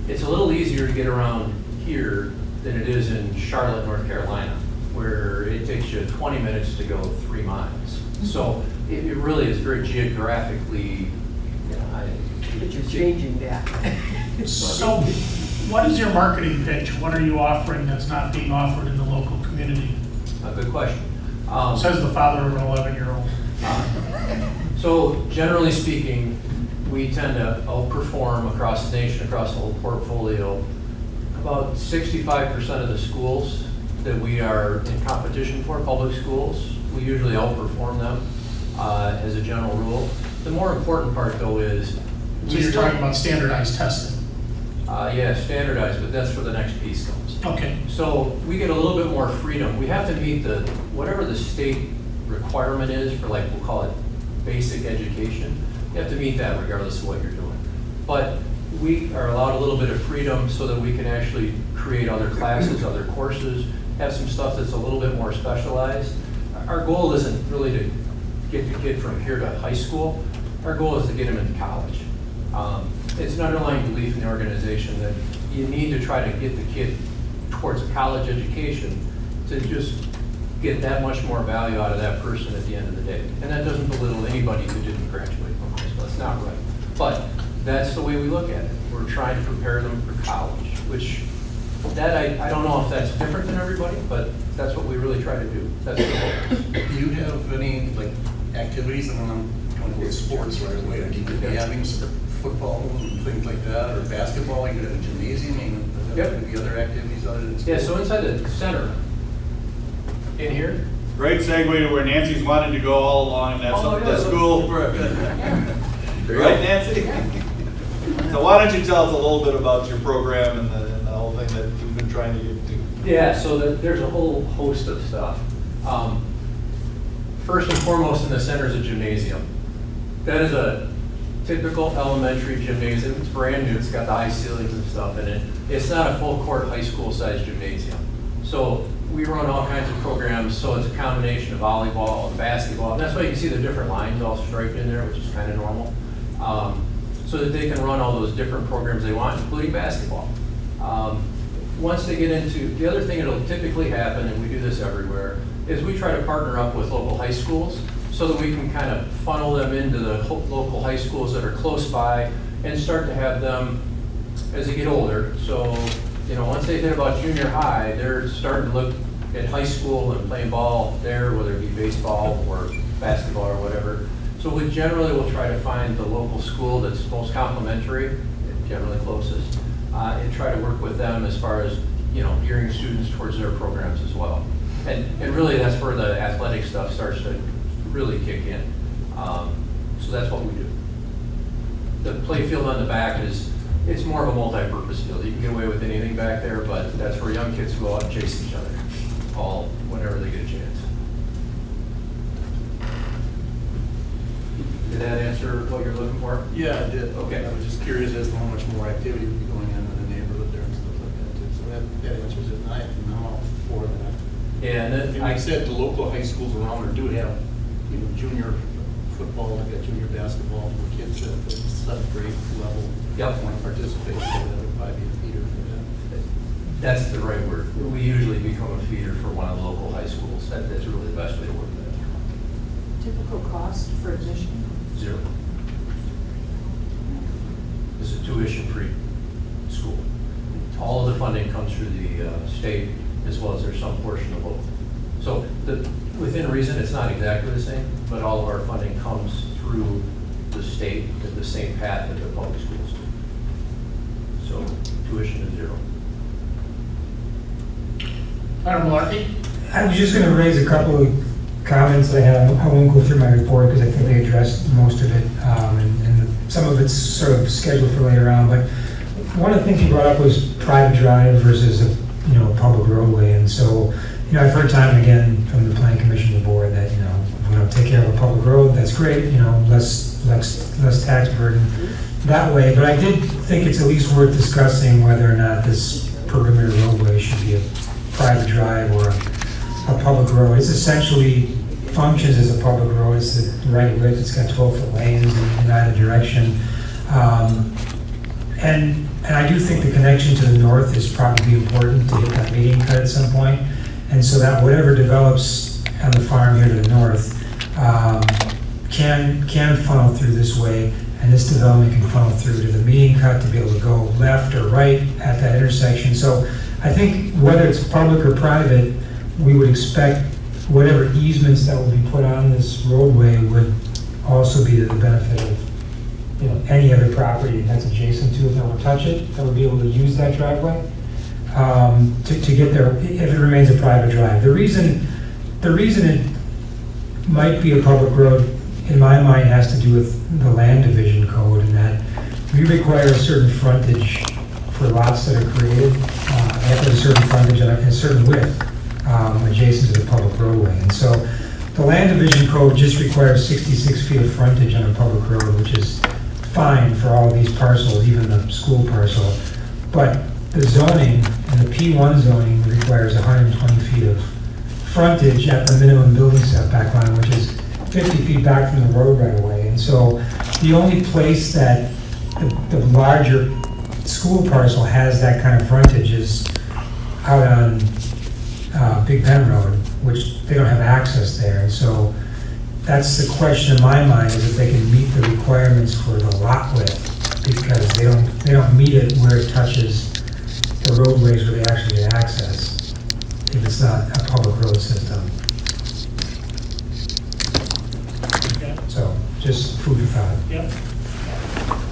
Speaker 2: it's a little easier to get around here than it is in Charlotte, North Carolina, where it takes you 20 minutes to go 3 miles. So it really is very geographically,
Speaker 7: But you're changing that.
Speaker 1: So what is your marketing pitch? What are you offering that's not being offered in the local community?
Speaker 2: A good question.
Speaker 1: Says the father of an 11-year-old.
Speaker 2: So generally speaking, we tend to outperform across the nation, across the whole portfolio. About 65% of the schools that we are in competition for, public schools, we usually outperform them as a general rule. The more important part though is.
Speaker 1: So you're talking about standardized testing?
Speaker 2: Yeah, standardized, but that's where the next piece comes.
Speaker 1: Okay.
Speaker 2: So we get a little bit more freedom. We have to meet whatever the state requirement is for, like, we'll call it basic education. You have to meet that regardless of what you're doing. But we are allowed a little bit of freedom so that we can actually create other classes, other courses, have some stuff that's a little bit more specialized. Our goal isn't really to get the kid from here to high school. Our goal is to get him into college. It's an underlying belief in the organization that you need to try to get the kid towards a college education to just get that much more value out of that person at the end of the day. And that doesn't belittle anybody who didn't graduate from high school. That's not right. But that's the way we look at it. We're trying to prepare them for college, which I don't know if that's different than everybody, but that's what we really try to do. That's the goal.
Speaker 8: Do you have any, like, activities, and I'm going to go with sports right away, like you could be having some football and things like that, or basketball, you could have a gymnasium, and
Speaker 2: Yep.
Speaker 8: there could be other activities other than sports?
Speaker 2: Yeah, so inside the center, in here,
Speaker 5: Great segue to where Nancy's wanted to go all along, and that's
Speaker 2: Oh,
Speaker 5: the
Speaker 2: yeah.
Speaker 5: school. Right, Nancy? So why don't you tell us a little bit about your program and the whole thing that you've been trying to get to?
Speaker 2: yeah, so there's a whole host of stuff. First and foremost in the center is a gymnasium. That is a typical elementary gymnasium. It's brand new, it's got the high ceilings and stuff in it. It's not a full court high school sized gymnasium. So we run all kinds of programs, so it's a combination of volleyball and basketball. And that's why you can see the different lines all striped in there, which is kind of normal. So that they can run all those different programs they want, including basketball. Once they get into, the other thing that'll typically happen, and we do this everywhere, is we try to partner up with local high schools so that we can kind of funnel them into the local high schools that are close by and start to have them as they get older. So, once they hit about junior high, they're starting to look at high school and playing ball there, whether it be baseball or basketball or whatever. So we generally will try to find the local school that's most complimentary, generally closest, and try to work with them as far as, gearing students towards their programs as well. And really that's where the athletic stuff starts to really kick in. So that's what we do. The play field on the back it's more of a multi-purpose field. You can get away with anything back there, but that's where young kids go out and chase each other, all whenever they get a chance. Did that answer what you're looking for?
Speaker 8: Yeah, I did.
Speaker 2: Okay.
Speaker 8: I was just curious as to how much more activity would be going on in the neighborhood there and stuff like that too. So that answers it, and I'm all for that.
Speaker 2: And then
Speaker 8: And I said the local high schools around there do have, junior football, they've got junior basketball for kids at the 7th grade level.
Speaker 2: Yep.
Speaker 8: Want to participate, so that would probably be a feeder for them.
Speaker 2: that's the right word. We usually become a feeder for one of the local high schools. That's really the best way to work with it.
Speaker 7: Typical cost for admission?
Speaker 2: 0. This is a tuition-free school. All of the funding comes through the state, as well as there's some portion of local. So within reason, it's not exactly the same, but all of our funding comes through the state at the same path that the public schools do. So tuition is 0.
Speaker 1: Madam Malarkey?
Speaker 3: I was just going to raise a couple of comments that I have. I won't go through my report because I think they addressed most of it, and some of it's sort of scheduled for later on. But one of the things you brought up was private drive versus a public roadway, and so I've heard time and again from the Plan Commission, the board, that take care of a public road. That's great. Less tax burden that way. But I did think it's at least worth discussing whether or not this perimeter roadway should be a private drive or a public road. It's essentially functions as a public road. It's the right width. It's got 12-foot lanes in either direction. And I do think the connection to the north is probably important to hit that median cut at some point. And so that whatever develops on the farm here to the north can funnel through this way, and this development can funnel through to the median cut to be able to go left or right at that intersection. So I think whether it's public or private, we would expect whatever easements that will be put on this roadway would also be to the benefit of any other property that's adjacent to it that will touch it, that would be able to use that driveway to get there if it remains a private drive. The reason it might be a public road, in my mind, has to do with the land division code, and that we require a certain frontage for lots that are created. They have to have a certain frontage and a certain width adjacent to the public roadway. And so the land division code just requires 66 feet of frontage on a public road, which is fine for all of these parcels, even the school parcel. But the zoning, and the P1 zoning, requires 120 feet of frontage at the minimum building setback line, which is 50 feet back from the road right away. And so the only place that the larger school parcel has that kind of frontage is out on Big Pen Road, which they don't have access there. And so that's the question in my mind, is if they can meet the requirements for the lot width, because they don't meet it where it touches the roadways where they actually get access, if it's not a public road system.
Speaker 1: Okay.
Speaker 3: So just food for thought.
Speaker 1: Yep.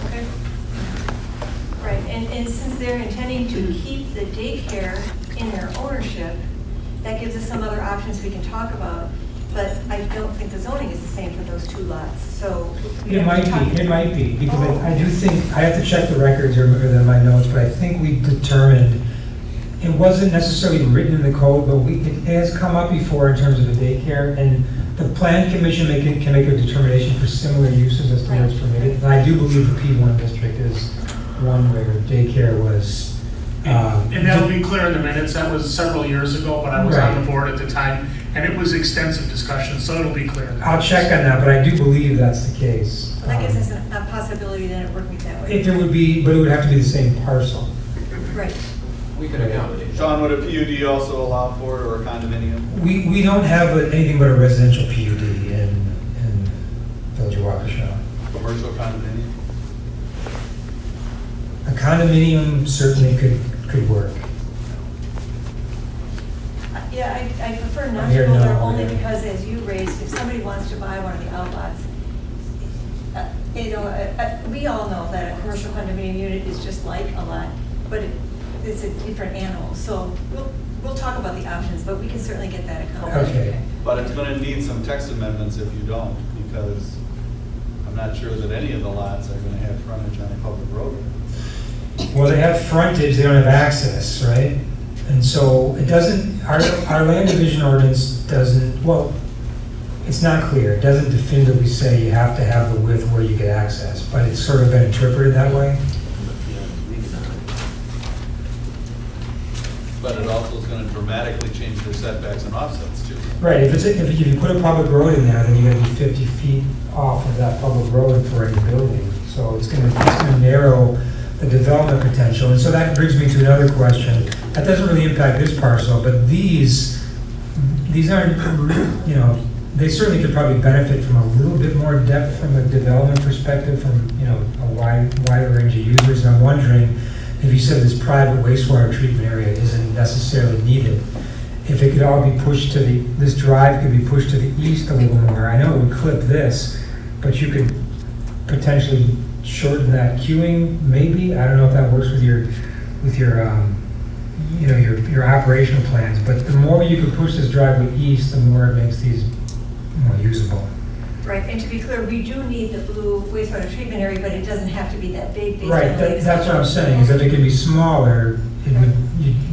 Speaker 4: Okay. Right, and since they're intending to keep the daycare in their ownership, that gives us some other options we can talk about, but I don't think the zoning is the same for those 2 lots, so.
Speaker 3: It might be, because I do think, I have to check the records or my notes, but I think we determined, it wasn't necessarily written in the code, but it has come up before in terms of the daycare, and the Plan Commission can make a determination for similar uses as to what's permitted. And I do believe the P1 district is one where daycare was.
Speaker 1: And that'll be clear in the minutes. That was several years ago, but I was on the board at the time, and it was extensive discussion, so it'll be clear.
Speaker 3: I'll check on that, but I do believe that's the case.
Speaker 4: Well, that gives us a possibility that it working that way.
Speaker 3: If it would be, but it would have to be the same parcel.
Speaker 4: Right.
Speaker 2: We could accommodate.
Speaker 5: Sean, would a PUD also allow for it, or a condominium?
Speaker 3: We don't have anything but a residential PUD in Village of Waukesha.
Speaker 5: Commercial condominium?
Speaker 3: A condominium certainly could work.
Speaker 4: Yeah, I prefer not
Speaker 3: I
Speaker 4: to
Speaker 3: hear
Speaker 4: go there
Speaker 3: no,
Speaker 4: only
Speaker 3: yeah.
Speaker 4: because, as you raised, if somebody wants to buy one of the outlots, we all know that a commercial condominium unit is just like a lot, but it's a different animal. So we'll talk about the options, but we can certainly get that accomplished.
Speaker 3: Okay.
Speaker 5: But it's gonna need some text amendments if you don't, because I'm not sure that any of the lots are gonna have frontage on a public road.
Speaker 3: Well, they have frontage, they don't have access, right? And so it doesn't, our land division ordinance doesn't, well, it's not clear. It doesn't definitively say you have to have the width where you get access, but it's sort of been interpreted that way.
Speaker 5: but it also is gonna dramatically change their setbacks and offsets too.
Speaker 3: Right, if you put a public road in there, then you're gonna be 50 feet off of that public road for any building. So it's gonna narrow the development potential. And so that brings me to another question. That doesn't really impact this parcel, but these aren't, you know, they certainly could probably benefit from a little bit more depth from a development perspective, from, you know, a wider range of users. And I'm wondering, if you said this private wastewater treatment area isn't necessarily needed, if it could all be pushed to this drive could be pushed to the east a little more. I know it would clip this, but you could potentially shorten that queuing, maybe. I don't know if that works with your you know, your operational plans. But the more you can push this driveway east, the more it makes these more usable.
Speaker 4: Right, and to be clear, we do need the blue wastewater treatment area, but it doesn't have to be that big. based on
Speaker 3: Right,
Speaker 4: the latest-
Speaker 3: that's what I'm saying, is if it can be smaller, you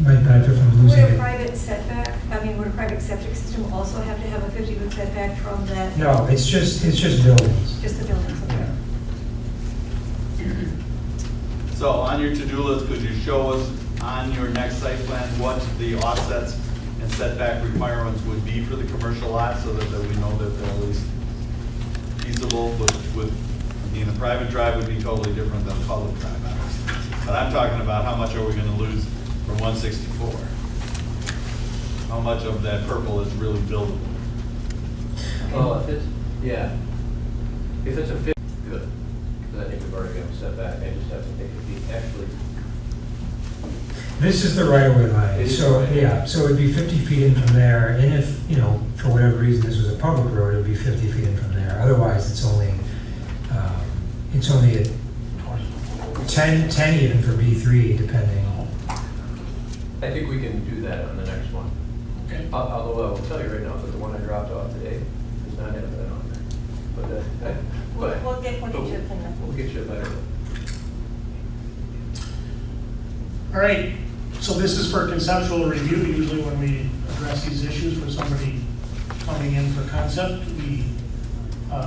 Speaker 3: might benefit from
Speaker 4: Would
Speaker 3: losing
Speaker 4: a
Speaker 3: it.
Speaker 4: private setback, would a private septic system also have to have a 50-foot setback from that?
Speaker 3: No, it's just buildings.
Speaker 4: Just the buildings, okay.
Speaker 5: So on your to-do list, could you show us on your next site plan what the offsets and setback requirements would be for the commercial lot so that we know that they're at least feasible with, I mean, a private drive would be totally different than a public drive, obviously. But I'm talking about how much are we gonna lose from 164? How much of that purple is really buildable?
Speaker 2: Well, if it's, yeah, if it's a 50, good, because I think we've already got a setback, I just have to take a peek, actually.
Speaker 3: This is the right-of-way line,
Speaker 2: It is
Speaker 3: so,
Speaker 2: right.
Speaker 3: yeah, so it'd be 50 feet in from there, and if, you know, for whatever reason this was a public road, it'd be 50 feet in from there. Otherwise, it's only at 10 even for B3, depending.
Speaker 2: I think we can do that on the next one.
Speaker 1: Okay.
Speaker 2: Although I will tell you right now that the one I dropped off today does not have that on there. But,
Speaker 4: We'll get you a thing.
Speaker 2: We'll get you a better one.
Speaker 1: All right, so this is for conceptual review. Usually when we address these issues for somebody coming in for concept, we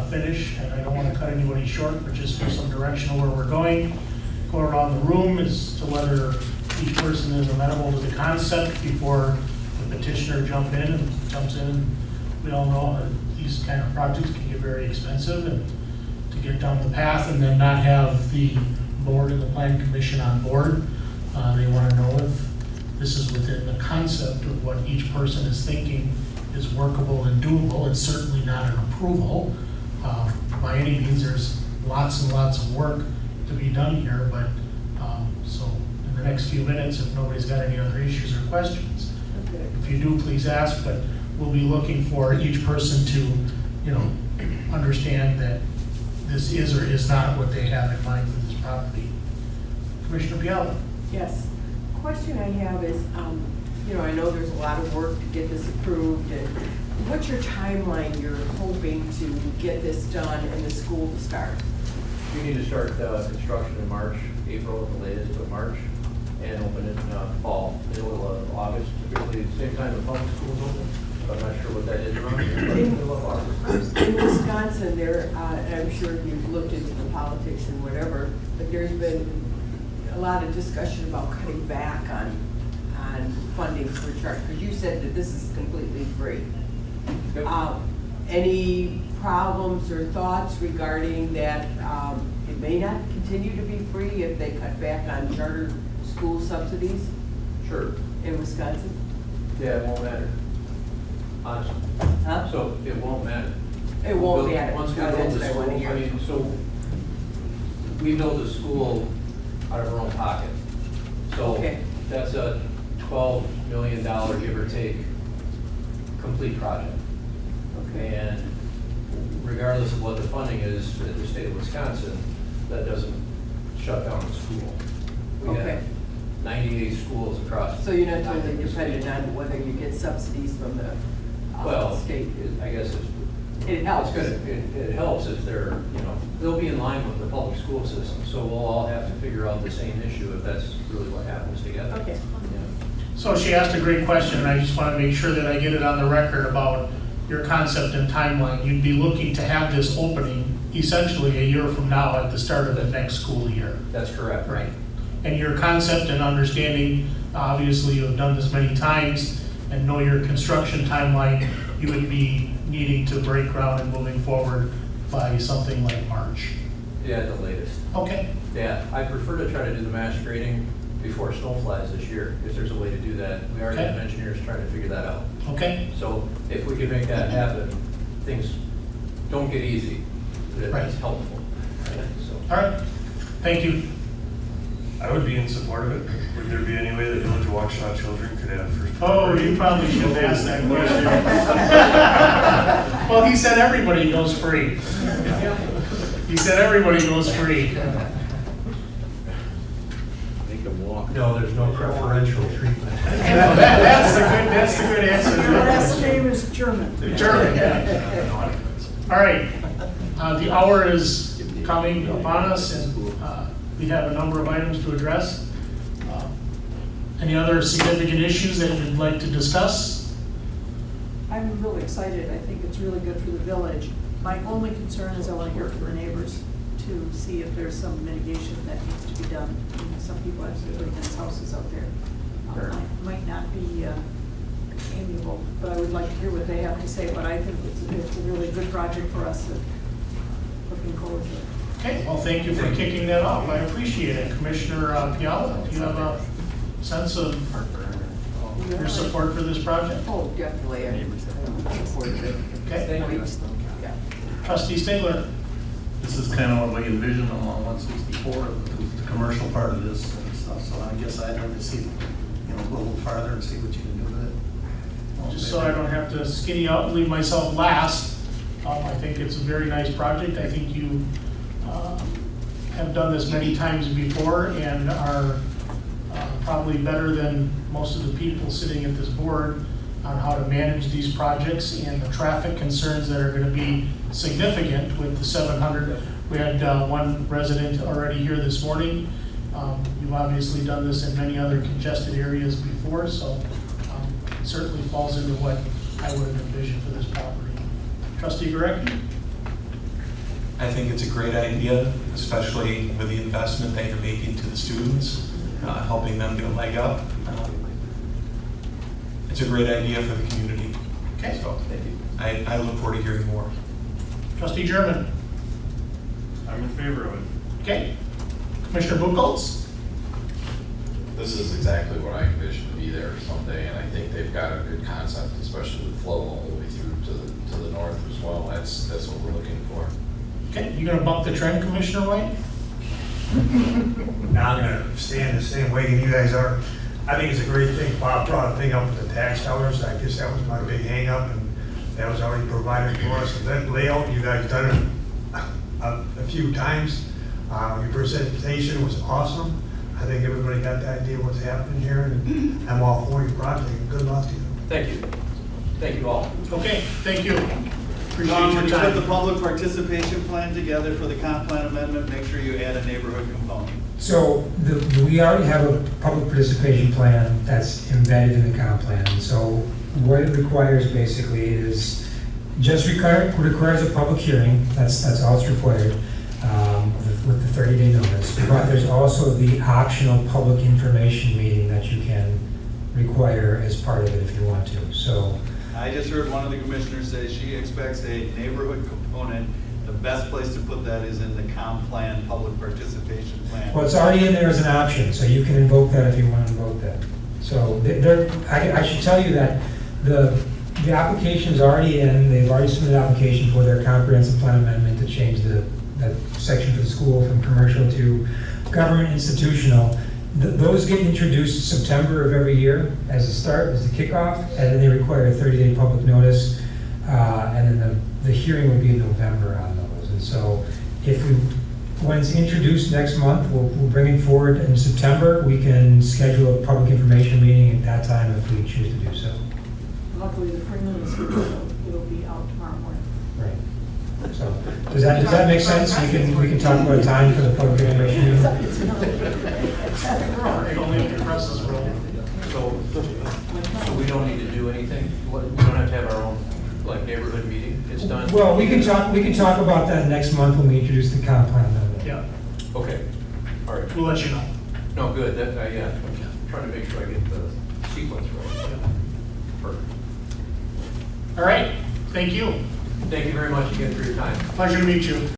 Speaker 1: finish, and I don't want to cut anybody short, but just for some direction of where we're going. Go around the room as to whether each person is amenable to the concept before the petitioner jumps in. We all know that these kind of projects can get very expensive, and to get down the path and then not have the board and the plan commission on board. They want to know if this is within the concept of what each person is thinking is workable and doable. It's certainly not an approval. By any means, there's lots and lots of work to be done here, but so in the next few minutes, if nobody's got any other issues or questions, if you do, please ask, but we'll be looking for each person to, you know, understand that this is or is not what they have in mind for this property. Commissioner Piala.
Speaker 7: Yes. Question I have is, you know, I know there's a lot of work to get this approved, and what's your timeline you're hoping to get this done and the school to start?
Speaker 2: We need to start construction in March, April at the latest, but March, and open it in fall, middle of August, typically the same time the public school's open. So I'm not sure what that is around here, but middle of August.
Speaker 7: In Wisconsin, there, and I'm sure you've looked into the politics and whatever, but there's been a lot of discussion about cutting back on funding for charter, because you said that this is completely free.
Speaker 2: Yep.
Speaker 7: Any problems or thoughts regarding that it may not continue to be free if they cut back on charter school subsidies
Speaker 2: Sure.
Speaker 7: in Wisconsin?
Speaker 2: Yeah, it won't matter. Honestly.
Speaker 7: Huh?
Speaker 2: So it won't matter.
Speaker 7: It won't matter.
Speaker 2: Once we
Speaker 7: Oh,
Speaker 2: build
Speaker 7: that's
Speaker 2: the
Speaker 7: what I
Speaker 2: school,
Speaker 7: wanna hear.
Speaker 2: I mean, so we build the school out of our own pocket. So
Speaker 7: Okay.
Speaker 2: that's a $12 million, give or take, complete project.
Speaker 7: Okay.
Speaker 2: And regardless of what the funding is in the state of Wisconsin, that doesn't shut down the school. We
Speaker 7: Okay.
Speaker 2: have 98 schools across.
Speaker 7: So you're not totally dependent on whether you get subsidies from the
Speaker 2: Well,
Speaker 7: state?
Speaker 2: I guess
Speaker 7: It helps.
Speaker 2: it helps if they're, you know, they'll be in line with the public school system. So we'll all have to figure out the same issue if that's really what happens together.
Speaker 7: Okay.
Speaker 2: Yeah.
Speaker 1: So she asked a great question, and I just want to make sure that I get it on the record about your concept and timeline. You'd be looking to have this opening essentially a year from now at the start of the next school year.
Speaker 2: That's correct.
Speaker 1: Right. And your concept and understanding obviously you have done this many times and know your construction timeline, you would be needing to break ground and moving forward by something like March.
Speaker 2: Yeah, at the latest.
Speaker 1: Okay,
Speaker 2: Yeah, I prefer to try to do the mass grading before snow flies this year, if there's a way to do that. We already have
Speaker 1: Okay.
Speaker 2: engineers trying to figure that out.
Speaker 1: okay,
Speaker 2: So if we could make that happen, things don't get easy, but
Speaker 1: Right.
Speaker 2: it's helpful. So,
Speaker 1: all right, thank you.
Speaker 6: I would be in support of it. Would there be any way that Village of Waukesha children could have first?
Speaker 1: Oh, you probably should have asked that question. Well, he said everybody goes free. He said everybody goes free.
Speaker 2: no, there's no preferential treatment.
Speaker 1: That's the good answer.
Speaker 9: Your last name is German.
Speaker 1: German, yeah. All right, the hour is coming upon us, and we have a number of items to address. Any other significant issues that you'd like to discuss?
Speaker 9: I'm really excited. I think it's really good for the village. My only concern is I want to hear from the neighbors to see if there's some mitigation that needs to be done. You know, some people have some really nice houses out there.
Speaker 2: Sure.
Speaker 9: Might not be amiable, but I would like to hear what they have to say. But I think it's a really good project for us. Looking forward to it.
Speaker 1: Okay, well, thank you for kicking that off. I appreciate it. Commissioner Piala, do you have a sense of your support for this project?
Speaker 7: Oh, definitely, I'm supportive of it.
Speaker 1: Okay,
Speaker 2: Thank you.
Speaker 7: Yeah.
Speaker 1: Trustee Stigler.
Speaker 8: This is kind of what we envisioned along 164, the commercial part of this and stuff, so I guess I'd like to see, go a little farther and see what you can do with it.
Speaker 1: Just so I don't have to skinny out and leave myself last, I think it's a very nice project. I think you have done this many times before and are probably better than most of the people sitting at this board on how to manage these projects and the traffic concerns that are going to be significant with the 700. We had one resident already here this morning. You've obviously done this in many other congested areas before, so it certainly falls into what I would have envisioned for this property. Trustee Gurecki?
Speaker 10: I think it's a great idea, especially with the investment that you're making to the students, helping them get a leg up. It's a great idea for the community.
Speaker 1: Okay.
Speaker 10: So I look forward to hearing more.
Speaker 1: Trustee German?
Speaker 6: I'm in favor of it.
Speaker 1: Okay. Commissioner Buchholz?
Speaker 11: This is exactly what I envision to be there someday, and I think they've got a good concept, especially with flow all the way through to the north as well. That's what we're looking for.
Speaker 1: Okay, you gonna buck the trend, Commissioner White?
Speaker 12: Now I'm gonna stay in the same way you guys are. I think it's a great thing. Bob brought a thing up with the tax dollars. I guess that was my big hang up, and that was already provided for us. And that layout, you guys done it a few times. Your presentation was awesome. I think everybody got the idea of what's happening here, and I'm all for your project. Good luck to you.
Speaker 2: Thank you. Thank you all.
Speaker 1: Okay, thank you. Appreciate
Speaker 5: When
Speaker 1: your
Speaker 5: you put the
Speaker 1: time.
Speaker 5: public participation plan together for the comp plan amendment, make sure you add a neighborhood component.
Speaker 3: So we already have a public participation plan that's embedded in the comp plan. So what it requires basically is requires a public hearing. That's all it's required with the 30-day notice. But there's also the optional public information meeting that you can require as part of it if you want to. So
Speaker 5: I just heard one of the commissioners say she expects a neighborhood component. The best place to put that is in the comp plan, public participation plan.
Speaker 3: well, it's already in there as an option, so you can invoke that if you want to invoke that. So I should tell you that the application's already in. They've already submitted an application for their comprehensive plan amendment to change that section for the school from commercial to government institutional. Those get introduced September of every year as a start, as a kickoff, and then they require a 30-day public notice, and then the hearing would be in November on those. And so when it's introduced next month, we'll bring it forward in September. We can schedule a public information meeting at that time if we choose to do so.
Speaker 9: Luckily, the premium is here, so it'll be out tomorrow morning.
Speaker 3: Right. So, does that make sense? We can talk about a time for the public information meeting?
Speaker 1: Only if the press is rolling.
Speaker 2: So we don't need to do anything? We don't have to have our own, neighborhood meeting? It's done?
Speaker 3: Well, we can talk about that next month when we introduce the comp plan amendment.
Speaker 1: Yeah,
Speaker 2: Okay, all right.
Speaker 1: we'll let you know.
Speaker 2: No, good, yeah. trying to make sure I get the sequence right. Perfect.
Speaker 1: All right, thank you.
Speaker 2: Thank you very much again for your time.
Speaker 1: Pleasure to meet you.